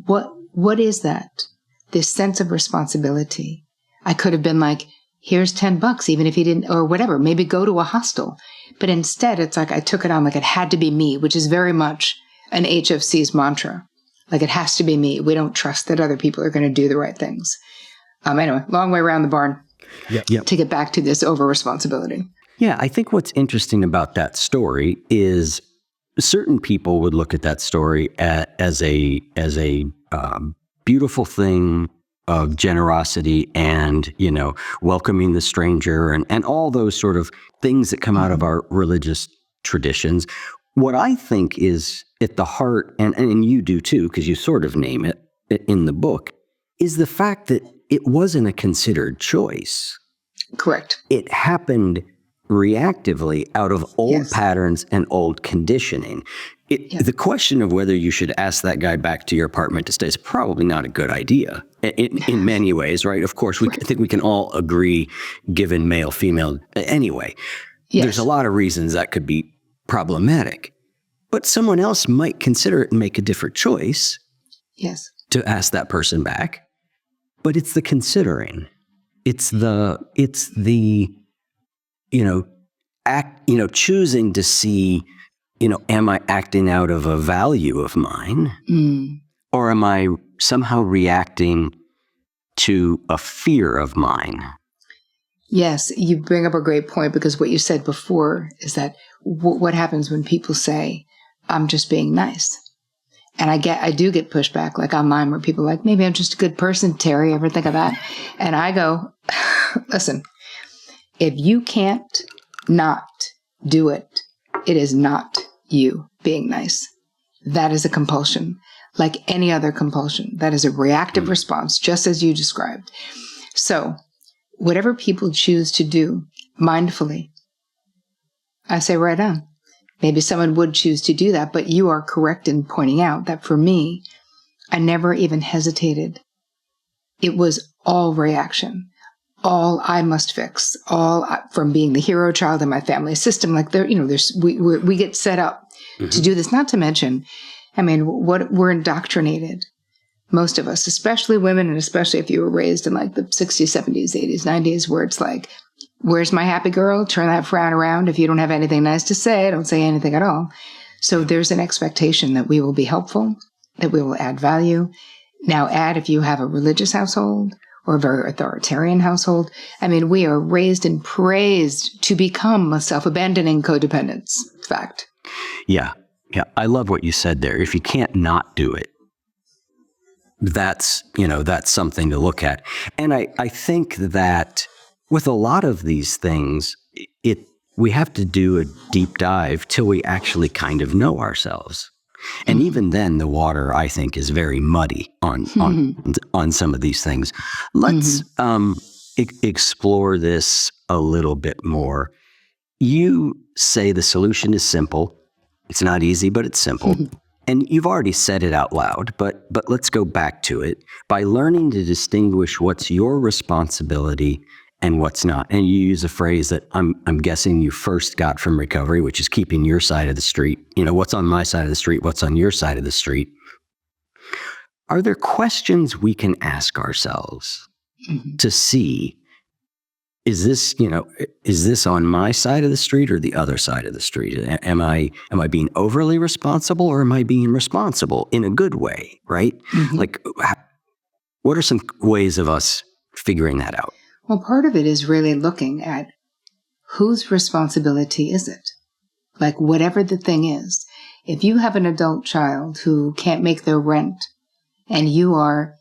[SPEAKER 1] what is that? This sense of responsibility. I could have been like, here's $10, even if he didn't, or whatever, maybe go to a hostel. But instead, it's like I took it on like it had to be me, which is very much an HFC's mantra. Like, it has to be me. We don't trust that other people are going to do the right things. Anyway, long way around the barn to get back to this over-responsibility.
[SPEAKER 4] Yeah, I think what's interesting about that story is certain people would look at that story as a beautiful thing of generosity and, welcoming the stranger and all those sort of things that come out of our religious traditions. What I think is at the heart, and you do too, because you sort of name it in the book, is the fact that it wasn't a considered choice.
[SPEAKER 1] Correct.
[SPEAKER 4] It happened reactively out of old patterns and old conditioning. The question of whether you should ask that guy back to your apartment to stay is probably not a good idea in many ways, right? Of course, I think we can all agree, given male, female, anyway. Yes. There's a lot of reasons that could be problematic. But someone else might consider it and make a different choice.
[SPEAKER 1] Yes.
[SPEAKER 4] To ask that person back. But it's the considering. It's the choosing to see, am I acting out of a value of mine? Or am I somehow reacting to a fear of mine?
[SPEAKER 1] Yes, you bring up a great point, because what you said before is that what happens when people say, I'm just being nice. And I do get pushback, like online, where people are like, maybe I'm just a good person, Terry, ever think of that? And I go, listen, if you can't not do it, it is not you being nice. That is a compulsion, like any other compulsion. That is a reactive response, just as you described. So whatever people choose to do mindfully, I say right on. Maybe someone would choose to do that, but you are correct in pointing out that for me, I never even hesitated. It was all reaction, all I must fix, all from being the hero child in my family system. Like we get set up to do this. Not to mention, I mean, we're indoctrinated. Most of us, especially women, and especially if you were raised in like the 60s, 70s, 80s, 90s, where it's like, where's my happy girl? Turn that frown around. If you don't have anything nice to say, don't say anything at all. So there's an expectation that we will be helpful, that we will add value. Now add if you have a religious household or a very authoritarian household. I mean, we are raised and praised to become a self-abandoning codependents. Fact.
[SPEAKER 4] Yeah. I love what you said there. If you can't not do it, that's something to look at. And I think that with a lot of these things, we have to do a deep dive till we actually kind of know ourselves. And even then, the water, I think, is very muddy on some of these things. Let's explore this a little bit more. You say the solution is simple. It's not easy, but it's simple. And you've already said it out loud, but let's go back to it. By learning to distinguish what's your responsibility and what's not. And you use a phrase that I'm guessing you first got from recovery, which is keeping your side of the street. You know, what's on my side of the street, what's on your side of the street. Are there questions we can ask ourselves to see, is this on my side of the street or the other side of the street? Am I being overly responsible, or am I being responsible in a good way, right? Like, what are some ways of us figuring that out?
[SPEAKER 1] Well, part of it is really looking at whose responsibility is it? Like, whatever the thing is. If you have an adult child who can't make their rent, and you are,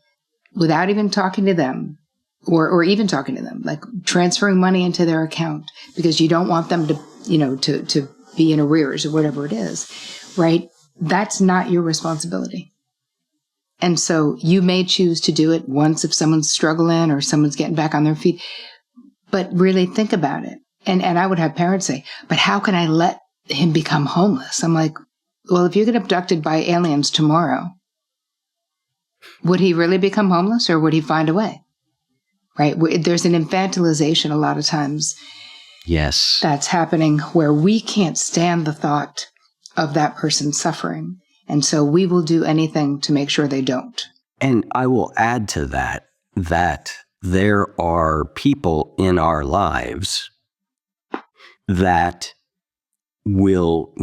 [SPEAKER 1] without even talking to them, or even talking to them, like transferring money into their account because you don't want them to, to be in arrears or whatever it is, right? That's not your responsibility. And so you may choose to do it once if someone's struggling or someone's getting back on their feet, but really think about it. And I would have parents say, but how can I let him become homeless? I'm like, well, if you get abducted by aliens tomorrow, would he really become homeless, or would he find a way? Right? There's an infantilization a lot of times.
[SPEAKER 4] Yes.
[SPEAKER 1] That's happening where we can't stand the thought of that person suffering. And so we will do anything to make sure they don't.
[SPEAKER 4] And I will add to that there are people in our lives that will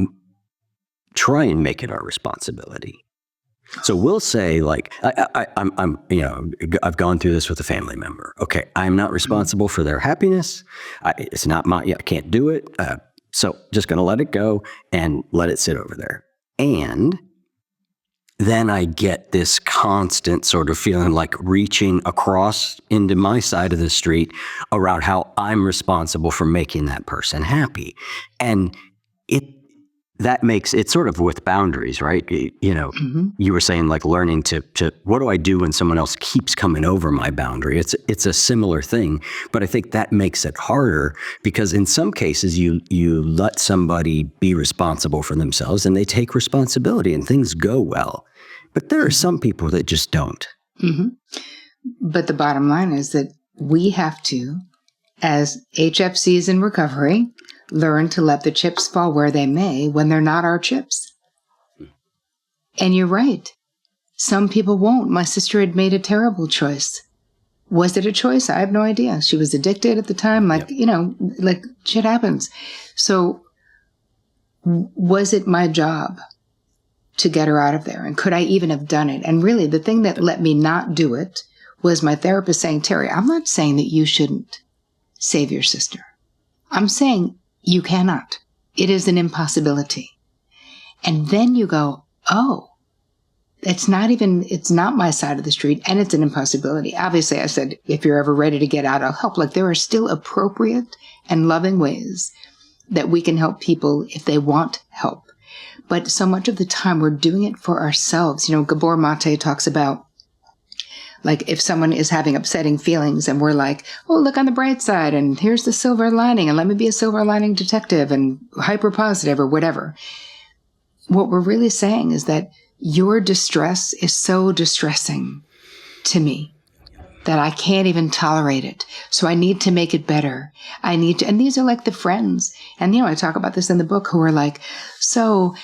[SPEAKER 4] try and make it our responsibility. So we'll say, like, I've gone through this with a family member. Okay, I'm not responsible for their happiness. It's not I can't do it. So just going to let it go and let it sit over there. And then I get this constant sort of feeling like reaching across into my side of the street around how I'm responsible for making that person happy. And that makes it sort of with boundaries, right? You were saying, like, learning to what do I do when someone else keeps coming over my boundary? It's a similar thing, but I think that makes it harder because in some cases you let somebody be responsible for themselves and they take responsibility and things go well. But there are some people that just don't.
[SPEAKER 1] But the bottom line is that we have to, as HFCs in recovery, learn to let the chips fall where they may when they're not our chips. And you're right. Some people won't. My sister had made a terrible choice. Was it a choice? I have no idea. She was addicted at the time. Like shit happens. So was it my job to get her out of there? And could I even have done it? And really, the thing that let me not do it was my therapist saying, Terri, I'm not saying that you shouldn't save your sister. I'm saying you cannot. It is an impossibility. And then you go, oh, it's not my side of the street, and it's an impossibility. Obviously, I said, if you're ever ready to get out, I'll help. Like, there are still appropriate and loving ways that we can help people if they want help. But so much of the time, we're doing it for ourselves. Gabor Mate talks about, like, if someone is having upsetting feelings and we're like, oh, look on the bright side and here's the silver lining and let me be a silver lining detective and hyper positive or whatever. What we're really saying is that your distress is so distressing to me that I can't even tolerate it. So I need to make it better. And these are like the friends. And, I talk about this in the book, who are like, so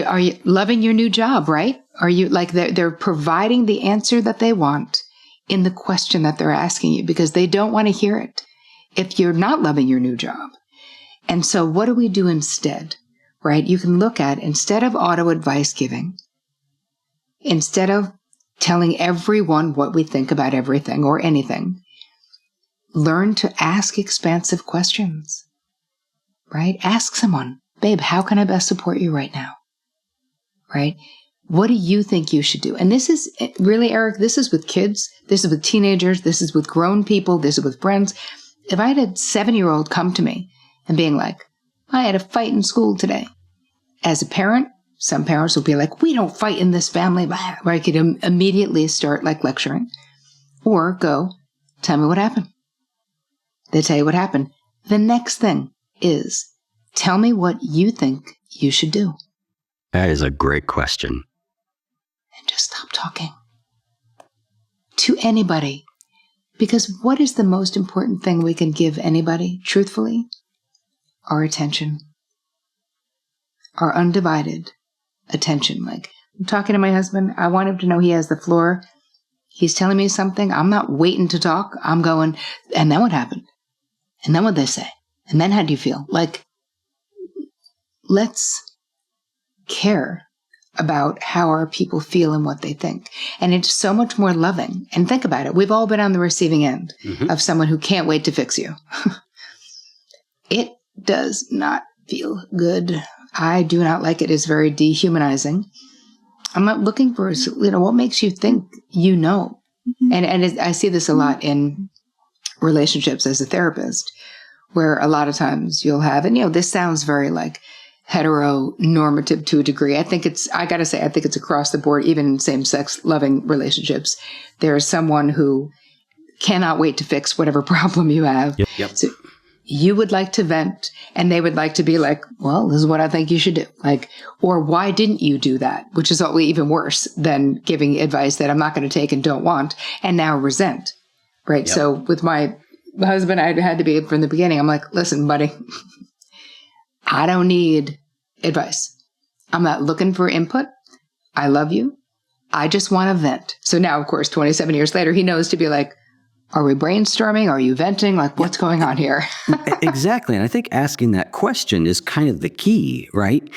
[SPEAKER 1] are you loving your new job, right? Are you like, they're providing the answer that they want in the question that they're asking you because they don't want to hear it if you're not loving your new job. And so what do we do instead, right? You can look at, instead of auto advice giving, instead of telling everyone what we think about everything or anything, learn to ask expansive questions, right? Ask someone, babe, how can I best support you right now? Right? What do you think you should do? And this is really, Eric, this is with kids. This is with teenagers. This is with grown people. This is with friends. If I had a 7-year-old come to me and being like, I had a fight in school today. As a parent, some parents will be like, we don't fight in this family, where I could immediately start like lecturing, or go, tell me what happened. They tell you what happened. The next thing is, tell me what you think you should do.
[SPEAKER 4] That is a great question.
[SPEAKER 1] And just stop talking to anybody. Because what is the most important thing we can give anybody, truthfully? Our attention. Our undivided attention. Like, I'm talking to my husband. I want him to know he has the floor. He's telling me something. I'm not waiting to talk. I'm going, and then what happened? And then what they say? And then how do you feel? Like, let's care about how our people feel and what they think. And it's so much more loving. And think about it. We've all been on the receiving end of someone who can't wait to fix you. It does not feel good. I do not like it. It's very dehumanizing. I'm not looking for, what makes you think you know? And I see this a lot in relationships as a therapist, where a lot of times you'll have, and this sounds very like heteronormative to a degree. I think it's across the board, even in same-sex loving relationships. There's someone who cannot wait to fix whatever problem you have.
[SPEAKER 4] Yep.
[SPEAKER 1] So you would like to vent, and they would like to be like, well, this is what I think you should do. Like, or why didn't you do that? Which is even worse than giving advice that I'm not going to take and don't want, and now resent. Right.
[SPEAKER 4] Yep.
[SPEAKER 1] So with my husband, I had to be from the beginning. I'm like, listen, buddy, I don't need advice. I'm not looking for input. I love you. I just want to vent. So now, of course, 27 years later, he knows to be like, are we brainstorming? Are you venting? Like, what's going on here?
[SPEAKER 4] Exactly. And I think asking that question is kind of the key, right?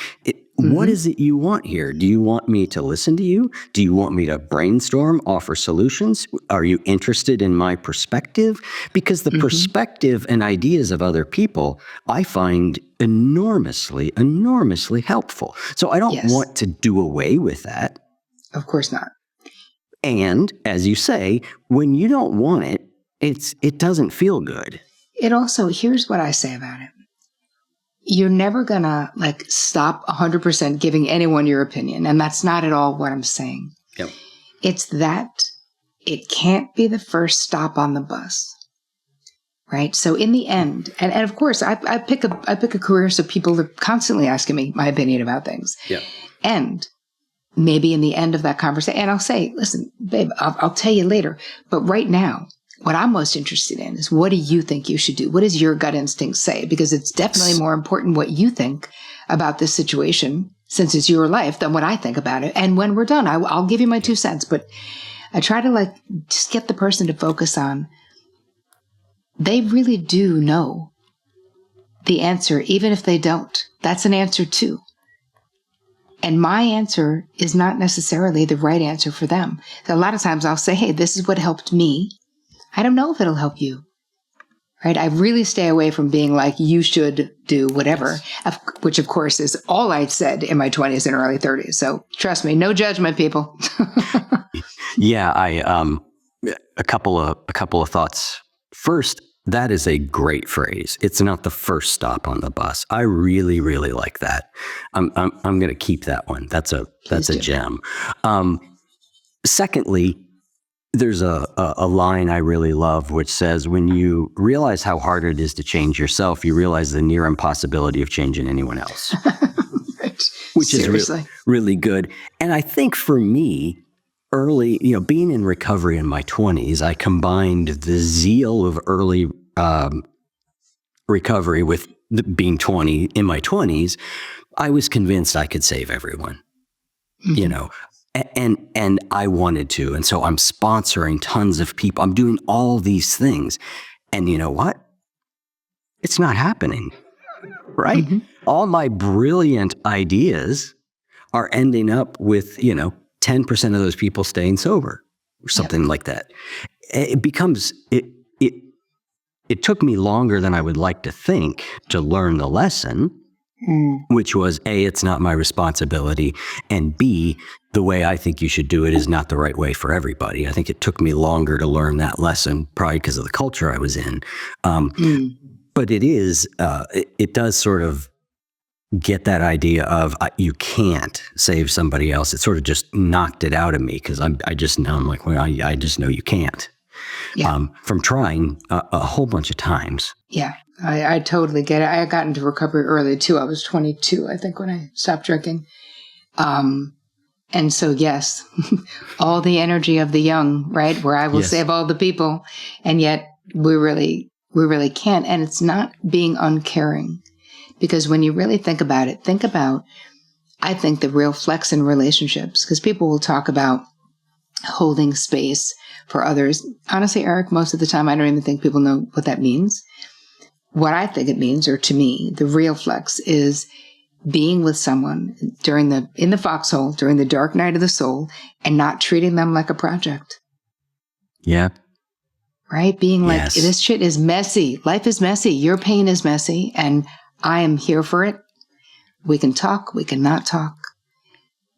[SPEAKER 4] What is it you want here? Do you want me to listen to you? Do you want me to brainstorm, offer solutions? Are you interested in my perspective? Because the perspective and ideas of other people, I find enormously, enormously helpful. So I don't want to do away with that.
[SPEAKER 1] Of course not.
[SPEAKER 4] And as you say, when you don't want it, it doesn't feel good.
[SPEAKER 1] It also, here's what I say about it. You're never gonna stop 100% giving anyone your opinion. And that's not at all what I'm saying.
[SPEAKER 4] Yep.
[SPEAKER 1] It's that it can't be the first stop on the bus. Right. So in the end, and of course I pick a career so people are constantly asking me my opinion about things.
[SPEAKER 4] Yeah.
[SPEAKER 1] And maybe in the end of that conversation, and I'll say, listen, babe, I'll tell you later. But right now, what I'm most interested in is, what do you think you should do? What does your gut instinct say? Because it's definitely more important what you think about this situation, since it's your life, than what I think about it. And when we're done, I'll give you my 2 cents. But I try to just get the person to focus on, they really do know the answer, even if they don't. That's an answer too. And my answer is not necessarily the right answer for them. So a lot of times I'll say, hey, this is what helped me. I don't know if it'll help you. Right? I really stay away from being like, you should do whatever, which of course is all I said in my 20s and early 30s. So trust me, no judgment, people.
[SPEAKER 4] Yeah, a couple of thoughts. First, that is a great phrase. It's not the first stop on the bus. I really, really like that. I'm going to keep that one. That's a gem. Secondly, there's a line I really love, which says, when you realize how hard it is to change yourself, you realize the near impossibility of changing anyone else.
[SPEAKER 1] Right.
[SPEAKER 4] Which is really good. And I think for me, early, being in recovery in my 20s, I combined the zeal of early recovery with being in my 20s. I was convinced I could save everyone, and I wanted to. And so I'm sponsoring tons of people. I'm doing all these things. And you know what? It's not happening, right? All my brilliant ideas are ending up with, 10% of those people staying sober or something like that. It becomes, it took me longer than I would like to think to learn the lesson, which was A, it's not my responsibility, and B, the way I think you should do it is not the right way for everybody. I think it took me longer to learn that lesson, probably because of the culture I was in. But it does sort of get that idea of you can't save somebody else. It sort of just knocked it out of me because I just know, I'm like, well, I just know you can't.
[SPEAKER 1] Yeah.
[SPEAKER 4] From trying a whole bunch of times.
[SPEAKER 1] Yeah, I totally get it. I got into recovery early too. I was 22, I think, when I stopped drinking. And so, yes, all the energy of the young, right? Where I will save all the people. And yet we really can't. And it's not being uncaring. Because when you really think about it, I think the real flex in relationships, because people will talk about holding space for others. Honestly, Eric, most of the time, I don't even think people know what that means. What I think it means, or to me, the real flex is being with someone in the foxhole, during the dark night of the soul, and not treating them like a project.
[SPEAKER 4] Yeah.
[SPEAKER 1] Right? Being like, this shit is messy. Life is messy. Your pain is messy. And I am here for it. We can talk. We can not talk.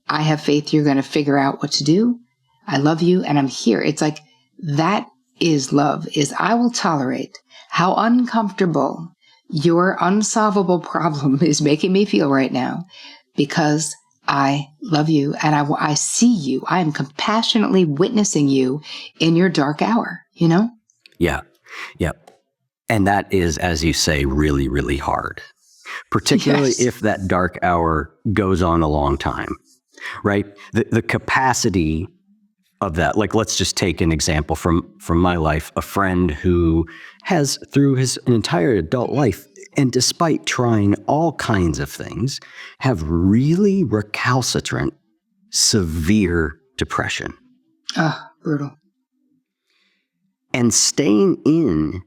[SPEAKER 1] I have faith you're going to figure out what to do. I love you and I'm here. It's like, that is love, is I will tolerate how uncomfortable your unsolvable problem is making me feel right now because I love you and I see you. I am compassionately witnessing you in your dark hour, you know?
[SPEAKER 4] Yeah. Yep. And that is, as you say, really, really hard, particularly if that dark hour goes on a long time, right? The capacity of that, like, let's just take an example from my life, a friend who has, through his entire adult life, and despite trying all kinds of things, have really recalcitrant, severe depression.
[SPEAKER 1] Brutal.
[SPEAKER 4] And staying in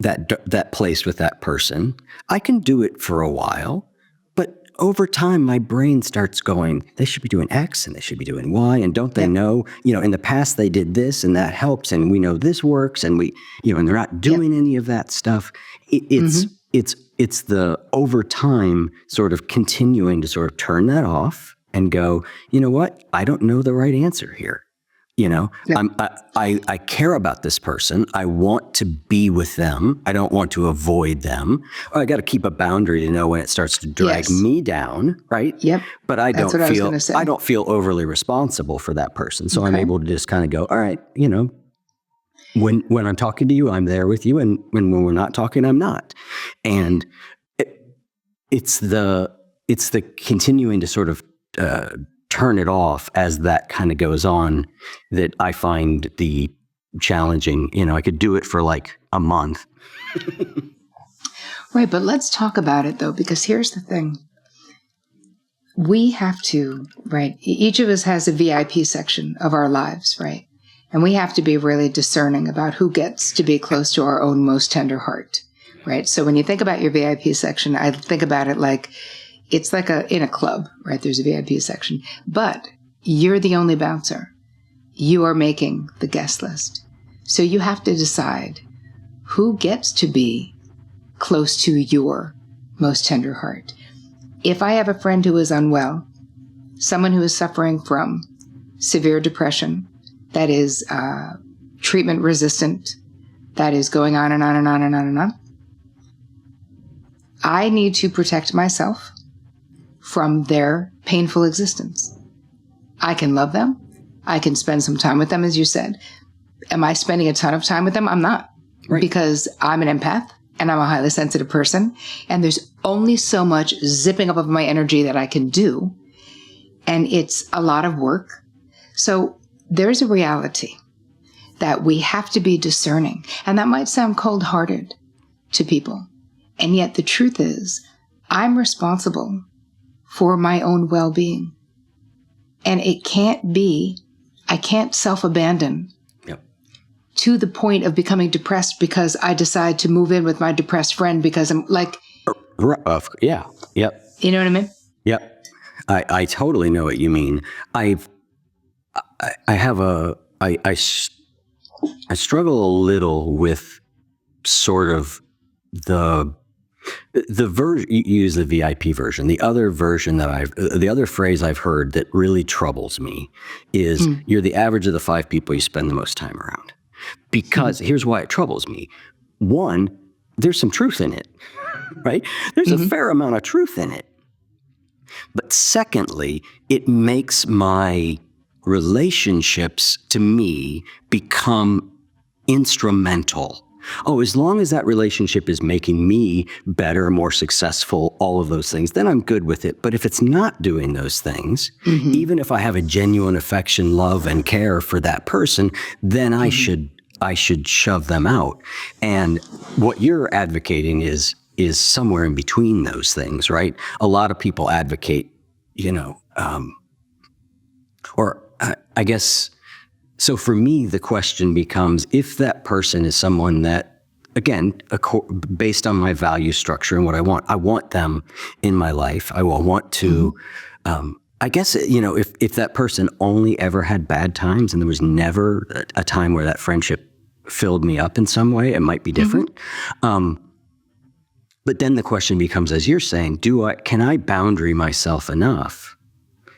[SPEAKER 4] that place with that person, I can do it for a while, but over time, my brain starts going, they should be doing X and they should be doing Y. And don't they know, in the past they did this and that helps. And we know this works. And and they're not doing any of that stuff. It's the over time sort of continuing to sort of turn that off and go, you know what? I don't know the right answer here. I care about this person. I want to be with them. I don't want to avoid them. I got to keep a boundary to know when it starts to drag me down, right?
[SPEAKER 1] Yep.
[SPEAKER 4] But I don't feel overly responsible for that person. So I'm able to just kind of go, all right, when I'm talking to you, I'm there with you, and when we're not talking, I'm not. And it's the continuing to sort of turn it off as that kind of goes on that I find the challenging. I could do it for like a month.
[SPEAKER 1] Right. But let's talk about it though, because here's the thing. We have to, right? Each of us has a VIP section of our lives, right? And we have to be really discerning about who gets to be close to our own most tender heart, right? So when you think about your VIP section, I think about it like, it's like in a club, right? There's a VIP section, but you're the only bouncer. You are making the guest list. So you have to decide who gets to be close to your most tender heart. If I have a friend who is unwell, someone who is suffering from severe depression, that is treatment resistant, that is going on and on and on and on and on, I need to protect myself from their painful existence. I can love them. I can spend some time with them, as you said. Am I spending a ton of time with them? I'm not. Right. Because I'm an empath and I'm a highly sensitive person. And there's only so much zipping up of my energy that I can do. And it's a lot of work. So there's a reality that we have to be discerning. And that might sound cold-hearted to people. And yet the truth is, I'm responsible for my own well-being. And I can't self-abandon to the point of becoming depressed because I decide to move in with my depressed friend because I'm like...
[SPEAKER 4] Yeah. Yep.
[SPEAKER 1] You know what I mean?
[SPEAKER 4] Yep. I totally know what you mean. I struggle a little with sort of the version. You use the VIP version. The other version the other phrase I've heard that really troubles me is you're the average of the 5 people you spend the most time around. Because here's why it troubles me. One, there's some truth in it, right? There's a fair amount of truth in it. But secondly, it makes my relationships to me become instrumental. Oh, as long as that relationship is making me better, more successful, all of those things, then I'm good with it. But if it's not doing those things, even if I have a genuine affection, love, and care for that person, then I should shove them out. And what you're advocating is somewhere in between those things, right? A lot of people advocate, I guess. So for me, the question becomes, if that person is someone that, again, based on my value structure and what I want them in my life. I will want to, I guess, if that person only ever had bad times and there was never a time where that friendship filled me up in some way, it might be different. But then the question becomes, as you're saying, can I boundary myself enough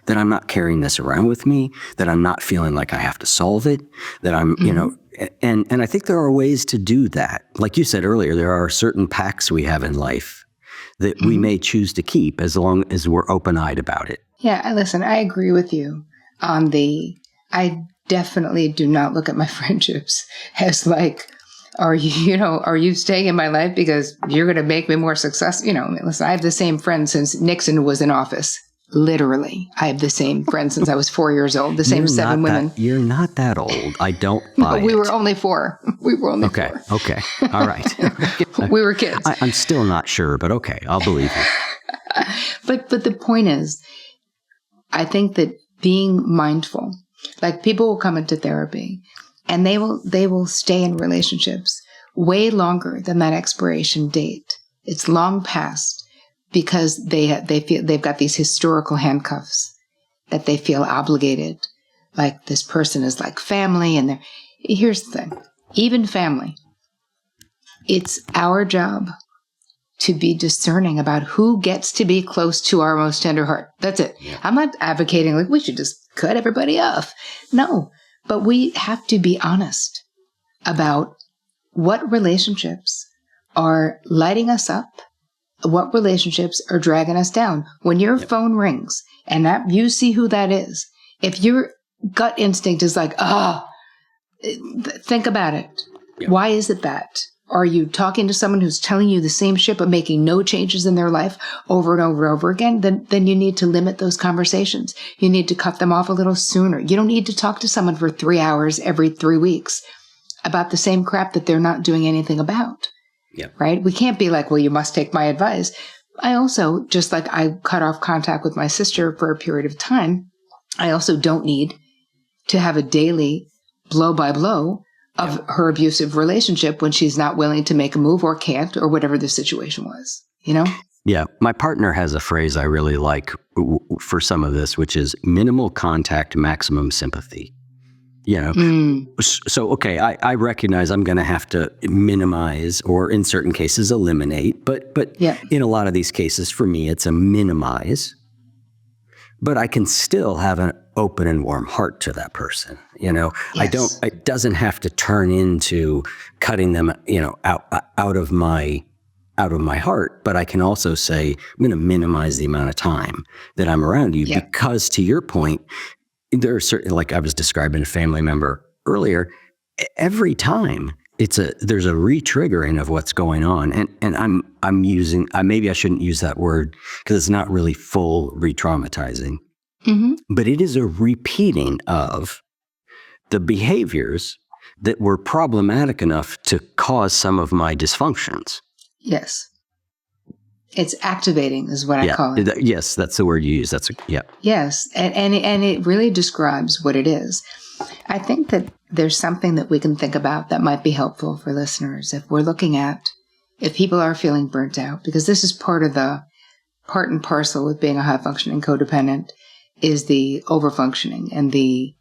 [SPEAKER 4] that I'm not carrying this around with me, that I'm not feeling like I have to solve it, that I'm, and I think there are ways to do that. Like you said earlier, there are certain pacts we have in life that we may choose to keep as long as we're open-eyed about it.
[SPEAKER 1] Yeah, listen, I agree with you on I definitely do not look at my friendships as like, are you staying in my life because you're going to make me more successful? Listen, I have the same friend since Nixon was in office. Literally, I have the same friend since I was 4 years old, the same 7 women.
[SPEAKER 4] You're not that old. I don't buy it.
[SPEAKER 1] We were only 4. We were only 4.
[SPEAKER 4] Okay. All right.
[SPEAKER 1] We were kids.
[SPEAKER 4] I'm still not sure, but okay. I'll believe you.
[SPEAKER 1] But the point is, I think that being mindful, like people will come into therapy and they will stay in relationships way longer than that expiration date. It's long past. Because they feel they've got these historical handcuffs that they feel obligated, like this person is like family. And here's the thing, even family, it's our job to be discerning about who gets to be close to our most tender heart. That's it. Yeah. I'm not advocating like we should just cut everybody off. No, but we have to be honest about what relationships are lighting us up. What relationships are dragging us down? When your phone rings and that you see who that is, if your gut instinct is like, think about it. Yep. Why is it that? Are you talking to someone who's telling you the same shit but making no changes in their life over and over and over again? Then you need to limit those conversations. You need to cut them off a little sooner. You don't need to talk to someone for 3 hours every 3 weeks about the same crap that they're not doing anything about.
[SPEAKER 4] Yeah.
[SPEAKER 1] Right? We can't be like, well, you must take my advice. I also, just like I cut off contact with my sister for a period of time, I also don't need to have a daily blow by blow of her abusive relationship when she's not willing to make a move or can't or whatever the situation was,
[SPEAKER 4] Yeah. My partner has a phrase I really like for some of this, which is minimal contact, maximum sympathy. So, okay, I recognize I'm going to have to minimize or in certain cases eliminate, but in a lot of these cases for me, it's a minimize, but I can still have an open and warm heart to that person. Yes. It doesn't have to turn into cutting them, out of my heart, but I can also say, I'm going to minimize the amount of time that I'm around you because to your point, there are certain, like I was describing a family member earlier, every time there's a re-triggering of what's going on. And I'm using, maybe I shouldn't use that word because it's not really full re-traumatizing, but it is a repeating of the behaviors that were problematic enough to cause some of my dysfunctions.
[SPEAKER 1] Yes. It's activating is what I call it.
[SPEAKER 4] Yes, that's the word you use.
[SPEAKER 1] Yes, and it really describes what it is. I think that there's something that we can think about that might be helpful for listeners if we're looking at if people are feeling burnt out, because this is part and parcel with being a high-functioning codependent is the overfunctioning and the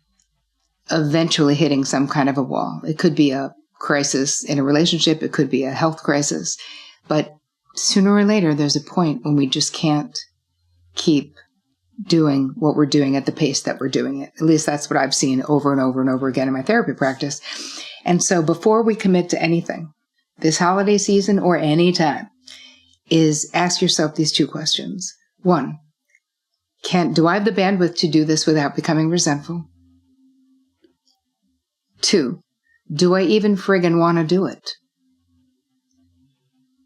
[SPEAKER 1] eventually hitting some kind of a wall. It could be a crisis in a relationship. It could be a health crisis, but sooner or later, there's a point when we just can't keep doing what we're doing at the pace that we're doing it. At least that's what I've seen over and over and over again in my therapy practice. And so before we commit to anything, this holiday season or any time, is ask yourself these 2 questions. 1, do I have the bandwidth to do this without becoming resentful? 2, do I even friggin' want to do it?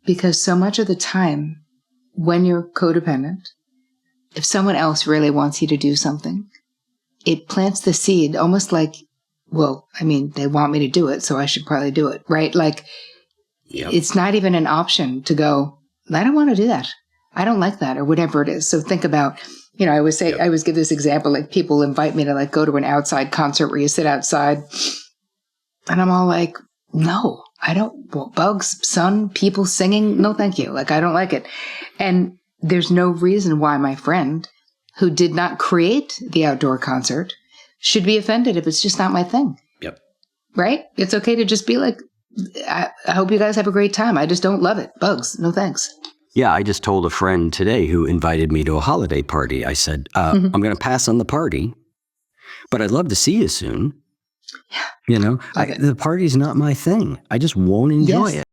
[SPEAKER 1] Because so much of the time, when you're codependent, if someone else really wants you to do something, it plants the seed almost like, well, I mean, they want me to do it, so I should probably do it, right? Like, It's not even an option to go, I don't want to do that. I don't like that, or whatever it is. So think about, I always say, I always give this example, like people invite me to like go to an outside concert where you sit outside, and I'm all like, no, I don't, bugs, sun, people singing, no thank you. Like, I don't like it. And there's no reason why my friend who did not create the outdoor concert should be offended if it's just not my thing.
[SPEAKER 4] Yep.
[SPEAKER 1] Right? It's okay to just be like, I hope you guys have a great time. I just don't love it. Bugs, no thanks.
[SPEAKER 4] Yeah, I just told a friend today who invited me to a holiday party. I said, I'm going to pass on the party, but I'd love to see you soon.
[SPEAKER 1] Yeah.
[SPEAKER 4] The party's not my thing. I just won't enjoy it.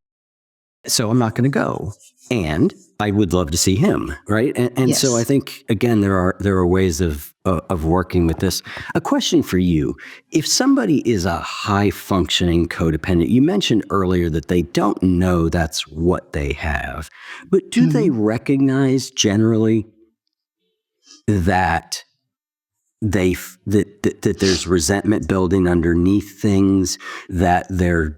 [SPEAKER 4] So I'm not going to go. And I would love to see him, right? And
[SPEAKER 1] Yes.
[SPEAKER 4] so I think, again, there are ways of working with this. A question for you. If somebody is a high-functioning codependent, you mentioned earlier that they don't know that's what they have, but do they recognize generally that that there's resentment building underneath things, that they're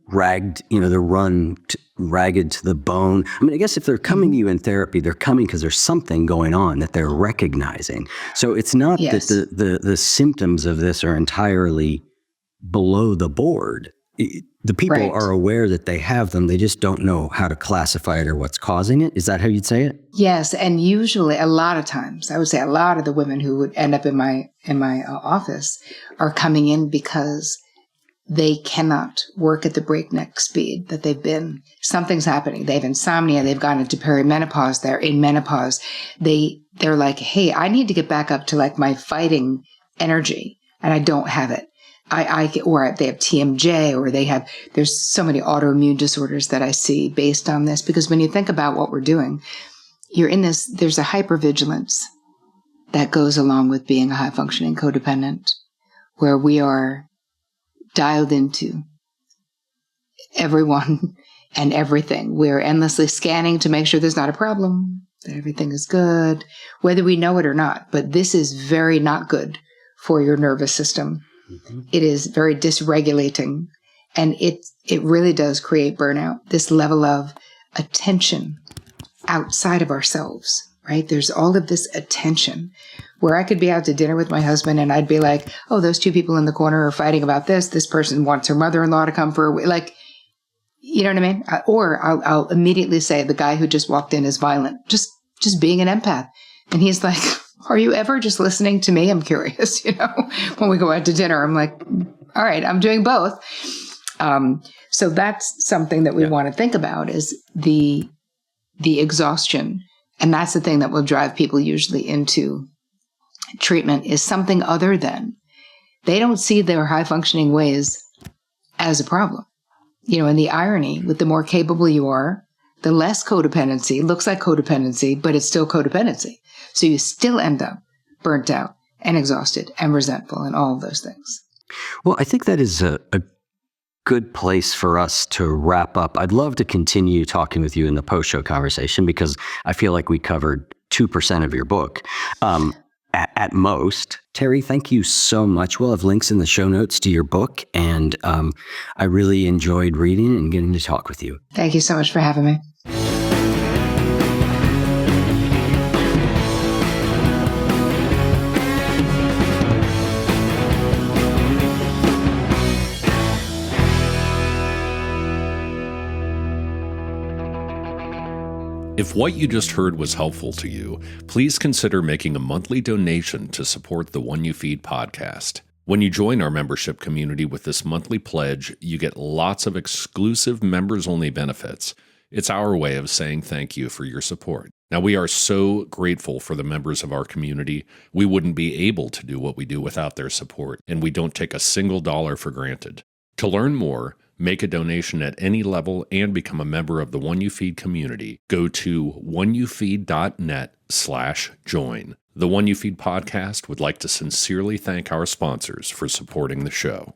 [SPEAKER 4] ragged, they're run ragged to the bone? I mean, I guess if they're coming to you in therapy, they're coming because there's something going on that they're recognizing. So it's not that the symptoms of this are entirely below the board. The people are aware that they have them. They just don't know how to classify it or what's causing it. Is that how you'd say it?
[SPEAKER 1] Yes. And usually a lot of times, I would say a lot of the women who would end up in my office are coming in because they cannot work at the breakneck speed that they've been. Something's happening. They have insomnia. They've gone into perimenopause. They're in menopause. They're like, hey, I need to get back up to like my fighting energy, and I don't have it. Or they have TMJ, or there's so many autoimmune disorders that I see based on this. Because when you think about what we're doing, there's a hypervigilance that goes along with being a high functioning codependent, where we are dialed into everyone and everything. We're endlessly scanning to make sure there's not a problem, that everything is good, whether we know it or not. But this is very not good for your nervous system. It is very dysregulating, and it really does create burnout, this level of attention outside of ourselves, right? There's all of this attention where I could be out to dinner with my husband and I'd be like, oh, those two people in the corner are fighting about this. This person wants her mother-in-law to come for, like, you know what I mean? Or I'll immediately say the guy who just walked in is violent, just being an empath. And he's like, are you ever just listening to me? I'm curious, when we go out to dinner, I'm like, all right, I'm doing both. So that's something that we want to think about, is the exhaustion. And that's the thing that will drive people usually into treatment, is something other than, they don't see their high functioning ways as a problem. And the irony, with the more capable you are, the less codependency looks like codependency, but it's still codependency. So you still end up burnt out and exhausted and resentful and all of those things.
[SPEAKER 4] Well, I think that is a good place for us to wrap up. I'd love to continue talking with you in the post-show conversation, because I feel like we covered 2% of your book at most. Terri, thank you so much. We'll have links in the show notes to your book, and I really enjoyed reading and getting to talk with you.
[SPEAKER 1] Thank you so much for having me.
[SPEAKER 2] If what you just heard was helpful to you, please consider making a monthly donation to support the One You Feed podcast. When you join our membership community with this monthly pledge, you get lots of exclusive members-only benefits. It's our way of saying thank you for your support. Now, we are so grateful for the members of our community. We wouldn't be able to do what we do without their support, and we don't take a single dollar for granted. To learn more, make a donation at any level, and become a member of the One You Feed community, go to oneyoufeed.net/join. The One You Feed podcast would like to sincerely thank our sponsors for supporting the show.